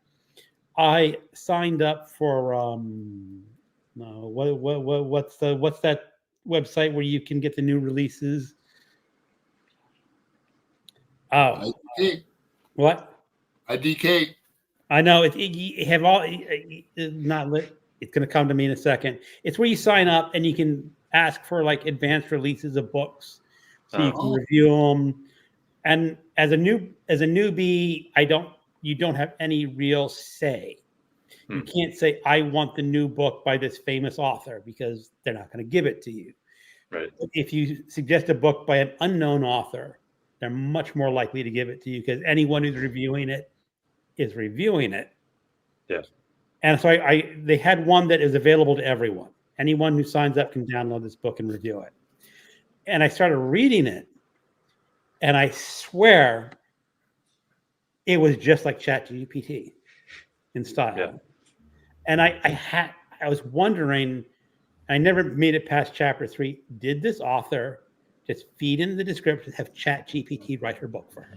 I signed up for what's that website where you can get the new releases? Oh,
IDK.
What?
IDK.
I know it have all not lit. It's going to come to me in a second. It's where you sign up and you can ask for like advanced releases of books, so you can review them. And as a newbie, you don't have any real say. You can't say, I want the new book by this famous author, because they're not going to give it to you.
Right.
If you suggest a book by an unknown author, they're much more likely to give it to you, because anyone who's reviewing it is reviewing it.
Yeah.
And so they had one that is available to everyone. Anyone who signs up can download this book and review it. And I started reading it, and I swear it was just like ChatGPT in style.
Yeah.
And I was wondering, I never made it past chapter 3. Did this author just feed in the description, have ChatGPT write her book for her?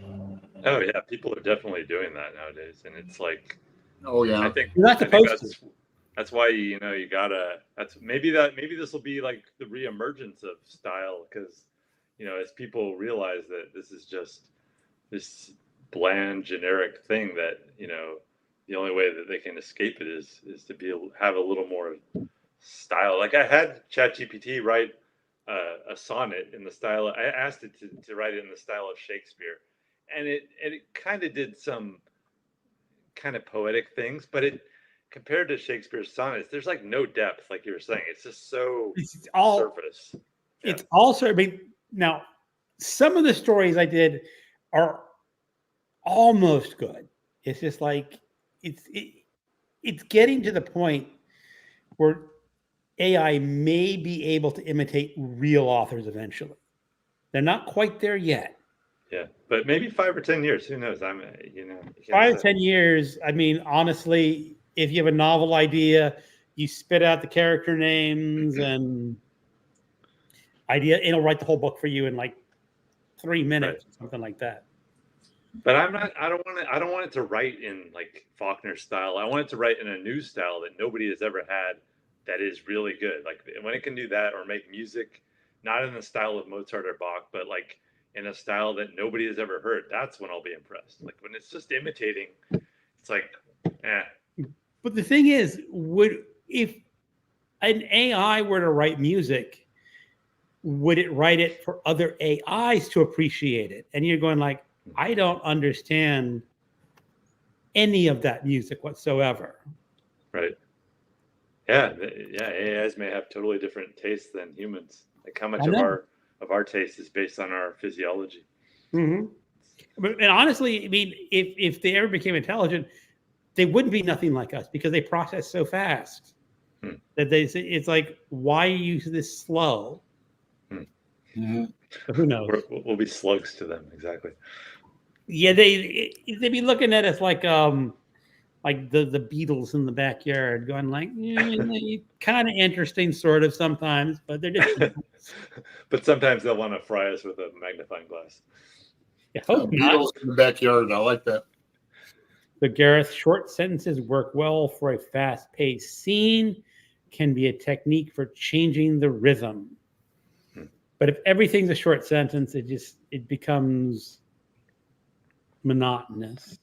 Oh yeah, people are definitely doing that nowadays, and it's like,
oh yeah,
I think
you're not supposed to.
That's why you gotta. That's maybe this will be like the reemergence of style, because as people realize that this is just this bland generic thing that the only way that they can escape it is to have a little more style. Like I had ChatGPT write a sonnet in the style. I asked it to write it in the style of Shakespeare, and it kind of did some kind of poetic things, but it, compared to Shakespeare's sonnets, there's like no depth, like you were saying. It's just so surface.
It's also, now some of the stories I did are almost good. It's just like it's getting to the point where AI may be able to imitate real authors eventually. They're not quite there yet.
Yeah, but maybe 5 or 10 years. Who knows? 5
or 10 years. I mean, honestly, if you have a novel idea, you spit out the character names and it'll write the whole book for you in like 3 minutes, something like that.
But I don't want it to write in like Faulkner style. I want it to write in a new style that nobody has ever had, that is really good. Like when it can do that, or make music, not in the style of Mozart or Bach, but like in a style that nobody has ever heard, that's when I'll be impressed. Like when it's just imitating, it's like,
But the thing is, if an AI were to write music, would it write it for other AIs to appreciate it? And you're going like, I don't understand any of that music whatsoever.
Right. Yeah. AIs may have totally different tastes than humans. Like how much of our taste is based on our physiology.
Mm-hmm. And honestly, I mean, if they ever became intelligent, they wouldn't be nothing like us because they process so fast that it's like, why are you this slow?
Mm-hmm.
But who knows?
We'll be slugs to them. Exactly.
Yeah, they'd be looking at us like the Beatles in the backyard, going like, kind of interesting, sort of sometimes, but they're just.
But sometimes they'll want to fry us with a magnifying glass.
Yeah, hope
Beatles in the backyard. I like that.
So Gareth, short sentences work well for a fast-paced scene. Can be a technique for changing the rhythm. But if everything's a short sentence, it becomes monotonous.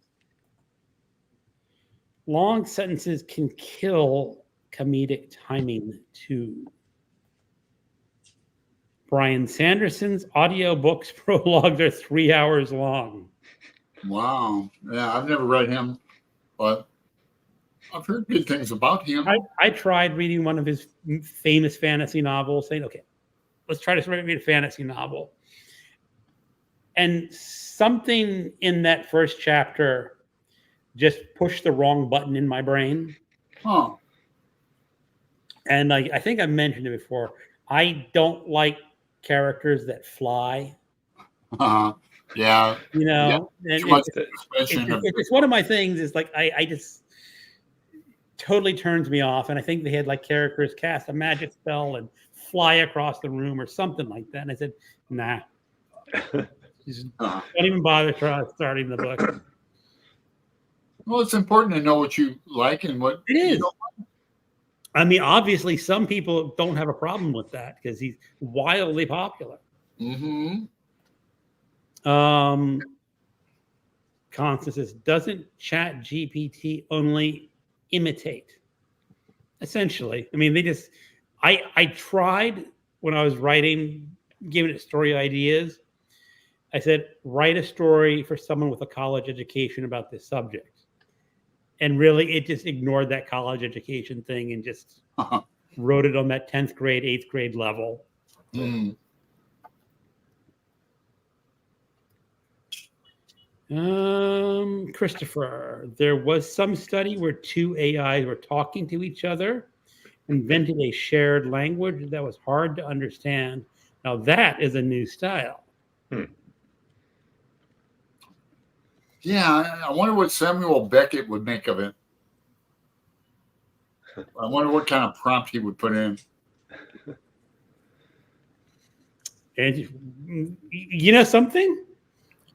Long sentences can kill comedic timing too. Brian Sanderson's audiobooks prologues are 3 hours long.
Wow. Yeah, I've never read him, but I've heard good things about him.
I tried reading one of his famous fantasy novels, saying, okay, let's try to read a fantasy novel. And something in that first chapter just pushed the wrong button in my brain.
Huh.
And I think I mentioned it before. I don't like characters that fly.
Yeah.
You know,
yeah.
and it's one of my things is like, I just totally turns me off. And I think they had like characters cast a magic spell and fly across the room or something like that. And I said, nah, just don't even bother starting the book.
Well, it's important to know what you like and what
it is.
You don't like.
I mean, obviously, some people don't have a problem with that because he's wildly popular.
Mm-hmm.
Constance says, doesn't ChatGPT only imitate? Essentially, I mean, I tried when I was writing, giving it story ideas. I said, write a story for someone with a college education about this subject. And really, it just ignored that college education thing and just wrote it on that 10th grade, 8th grade level.
Mm.
Christopher, there was some study where two AIs were talking to each other, invented a shared language that was hard to understand. Now that is a new style.
Yeah, I wonder what Samuel Beckett would make of it. I wonder what kind of prompt he would put in.
And you know something?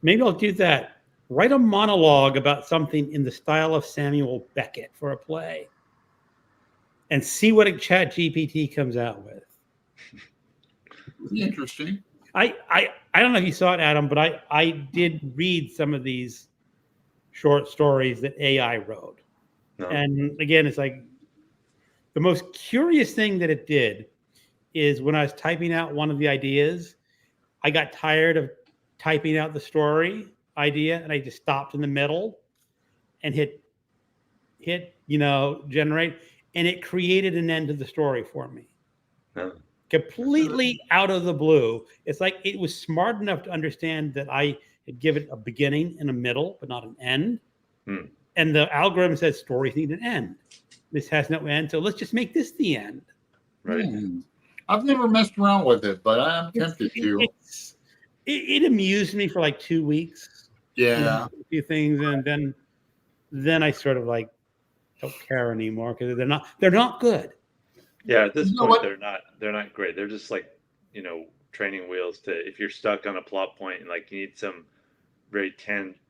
Maybe I'll do that. Write a monologue about something in the style of Samuel Beckett for a play and see what a ChatGPT comes out with.
Interesting.
I don't know if you saw it, Adam, but I did read some of these short stories that AI wrote. No. And again, it's like the most curious thing that it did is when I was typing out one of the ideas, I got tired of typing out the story idea and I just stopped in the middle and hit generate, and it created an end to the story for me. No. Completely out of the blue. It's like it was smart enough to understand that I had given a beginning and a middle, but not an end. And the algorithm says stories need an end. This has no end, so let's just make this the end.
Right.
I've never messed around with it, but I'm tempted to.
It amused me for like 2 weeks.
Yeah.
A few things, and then I sort of like don't care anymore because they're not good.
Yeah, at this point they're not great. They're just like, training wheels to, if you're stuck on a plot point and like you need some very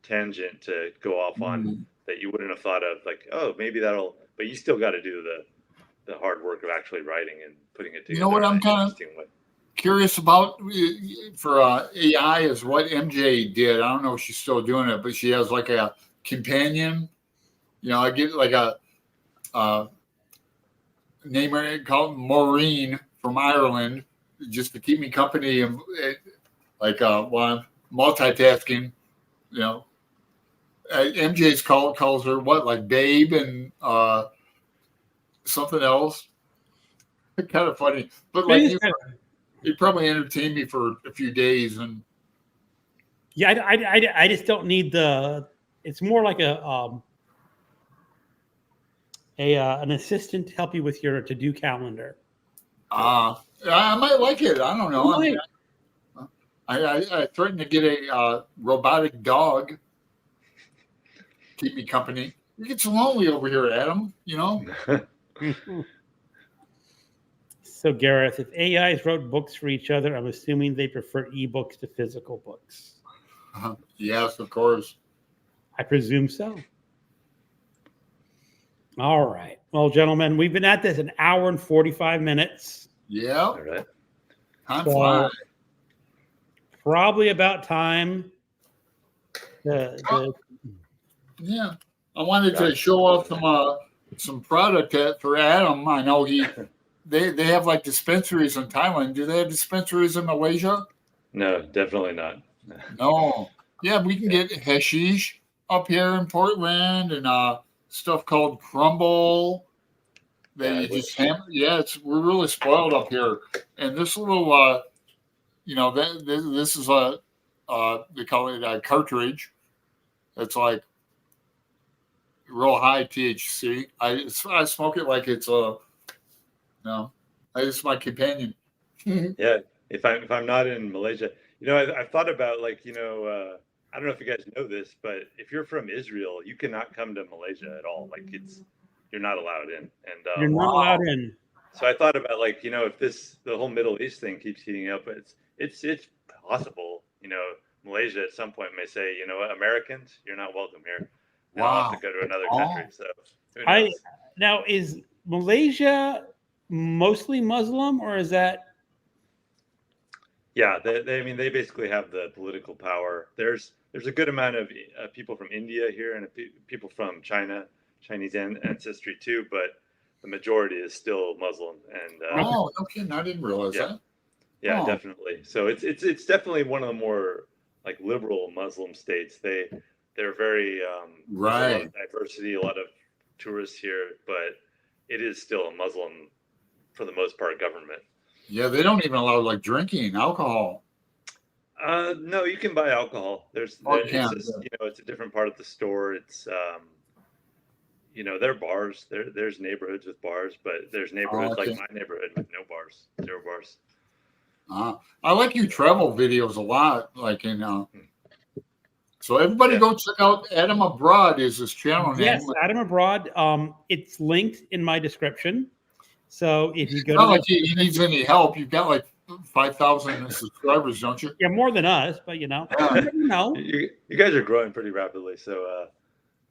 tangent to go off on that you wouldn't have thought of, like, oh, maybe that'll, but you still got to do the hard work of actually writing and putting it together.
You know what I'm kind of curious about for AI is what MJ did. I don't know if she's still doing it, but she has like a companion. I get like a name called Maureen from Ireland, just to keep me company and like while I'm multitasking. You know, MJ's calls her what, like babe and something else. Kind of funny, but like you probably entertained me for a few days, and
yeah, I just don't need the. It's more like an assistant to help you with your to-do calendar.
I might like it. I don't know. I threatened to get a robotic dog. Keep me company. It gets lonely over here, Adam. You know.
So, Gareth, if AIs wrote books for each other, I'm assuming they prefer ebooks to physical books.
Yes, of course.
I presume so. All right. Well, gentlemen, we've been at this an hour and 45 minutes.
Yeah.
All right.
Time flies.
Probably about time.
Yeah. I wanted to show off some product for Adam. I know they have like dispensaries in Thailand. Do they have dispensaries in Malaysia?
No, definitely not.
No. Yeah, we can get hashish up here in Portland and stuff called crumble. They just hammer. Yeah, we're really spoiled up here. And this little, this is they call it a cartridge. It's like real high THC. I smoke it like it's it's my companion.
Yeah, if I'm not in Malaysia, I've thought about I don't know if you guys know this, but if you're from Israel, you cannot come to Malaysia at all. Like you're not allowed in. And
you're not allowed in.
So I thought about if the whole Middle East thing keeps heating up, it's possible. Malaysia at some point may say, you know what, Americans, you're not welcome here. And I'll have to go to another country. So who knows?
Now, is Malaysia mostly Muslim, or is that?
Yeah, they basically have the political power. There's a good amount of people from India here and people from Chinese ancestry too, but the majority is still Muslim. And
okay, I didn't realize that.
Yeah, definitely. So it's definitely one of the more like liberal Muslim states. They're very
right.
There's a lot of diversity, a lot of tourists here, but it is still a Muslim, for the most part, government.
Yeah, they don't even allow like drinking alcohol.
No, you can buy alcohol. It's a different part of the store. It's there are bars. There's neighborhoods with bars, but there's neighborhoods like my neighborhood with no bars, 0 bars.
I like your travel videos a lot. Like so everybody go check out Adam Abroad is his channel name.
Yes, Adam Abroad. It's linked in my description. So if you go
not like he needs any help. You've got like 5,000 subscribers, don't you?
Yeah, more than us, but you
guys are growing pretty rapidly. So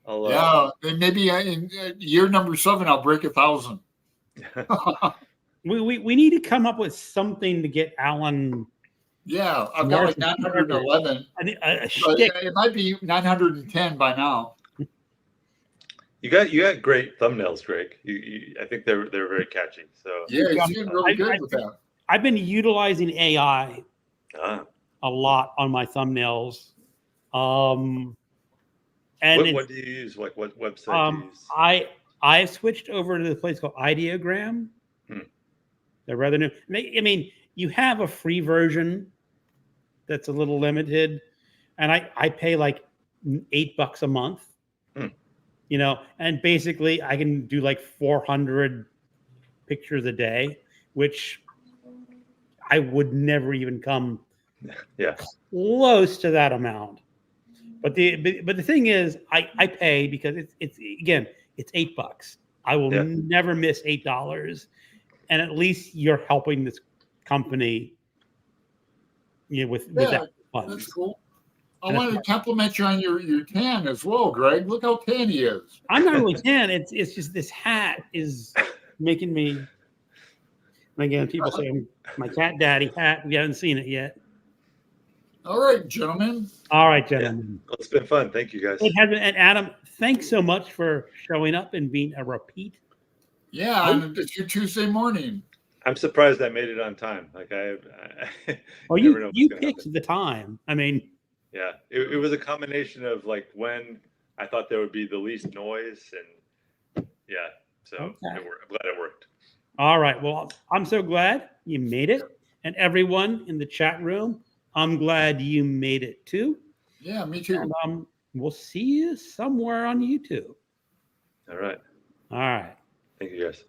and maybe in year number 7 I'll break 1,000.
We need to come up with something to get Alan.
Yeah, I've got like 911. It might be 910 by now.
You got great thumbnails, Greg. I think they're very catchy. So
yeah, he's doing really good with that.
I've been utilizing AI a lot on my thumbnails. And
what do you use? Like what website do you use?
I switched over to the place called Ideogram. They're rather new. I mean, you have a free version that's a little limited, and I pay like $8 a month. And basically I can do like 400 pictures a day, which I would never even come close to that amount. But the thing is, I pay because it's $8. I will never miss $8, and at least you're helping this company. With that funds.
That's cool. I wanted to compliment you on your tan as well, Greg. Look how tan he is.
I'm not really tan. It's just this hat is making me. And again, people say I'm my cat daddy hat. We haven't seen it yet.
All right, gentlemen.
Yeah. Well, it's been fun. Thank you, guys.
And Adam, thanks so much for showing up and being a repeat.
Yeah, it's your Tuesday morning.
I'm surprised I made it on time. Like
you picked the time. I mean.
Yeah, it was a combination of like when I thought there would be the least noise, and yeah, so
Okay.
I'm glad it worked.
All right. Well, I'm so glad you made it. And everyone in the chat room, I'm glad you made it too.
Yeah, me too.
And we'll see you somewhere on YouTube.
All right.
All right.
Thank you, guys.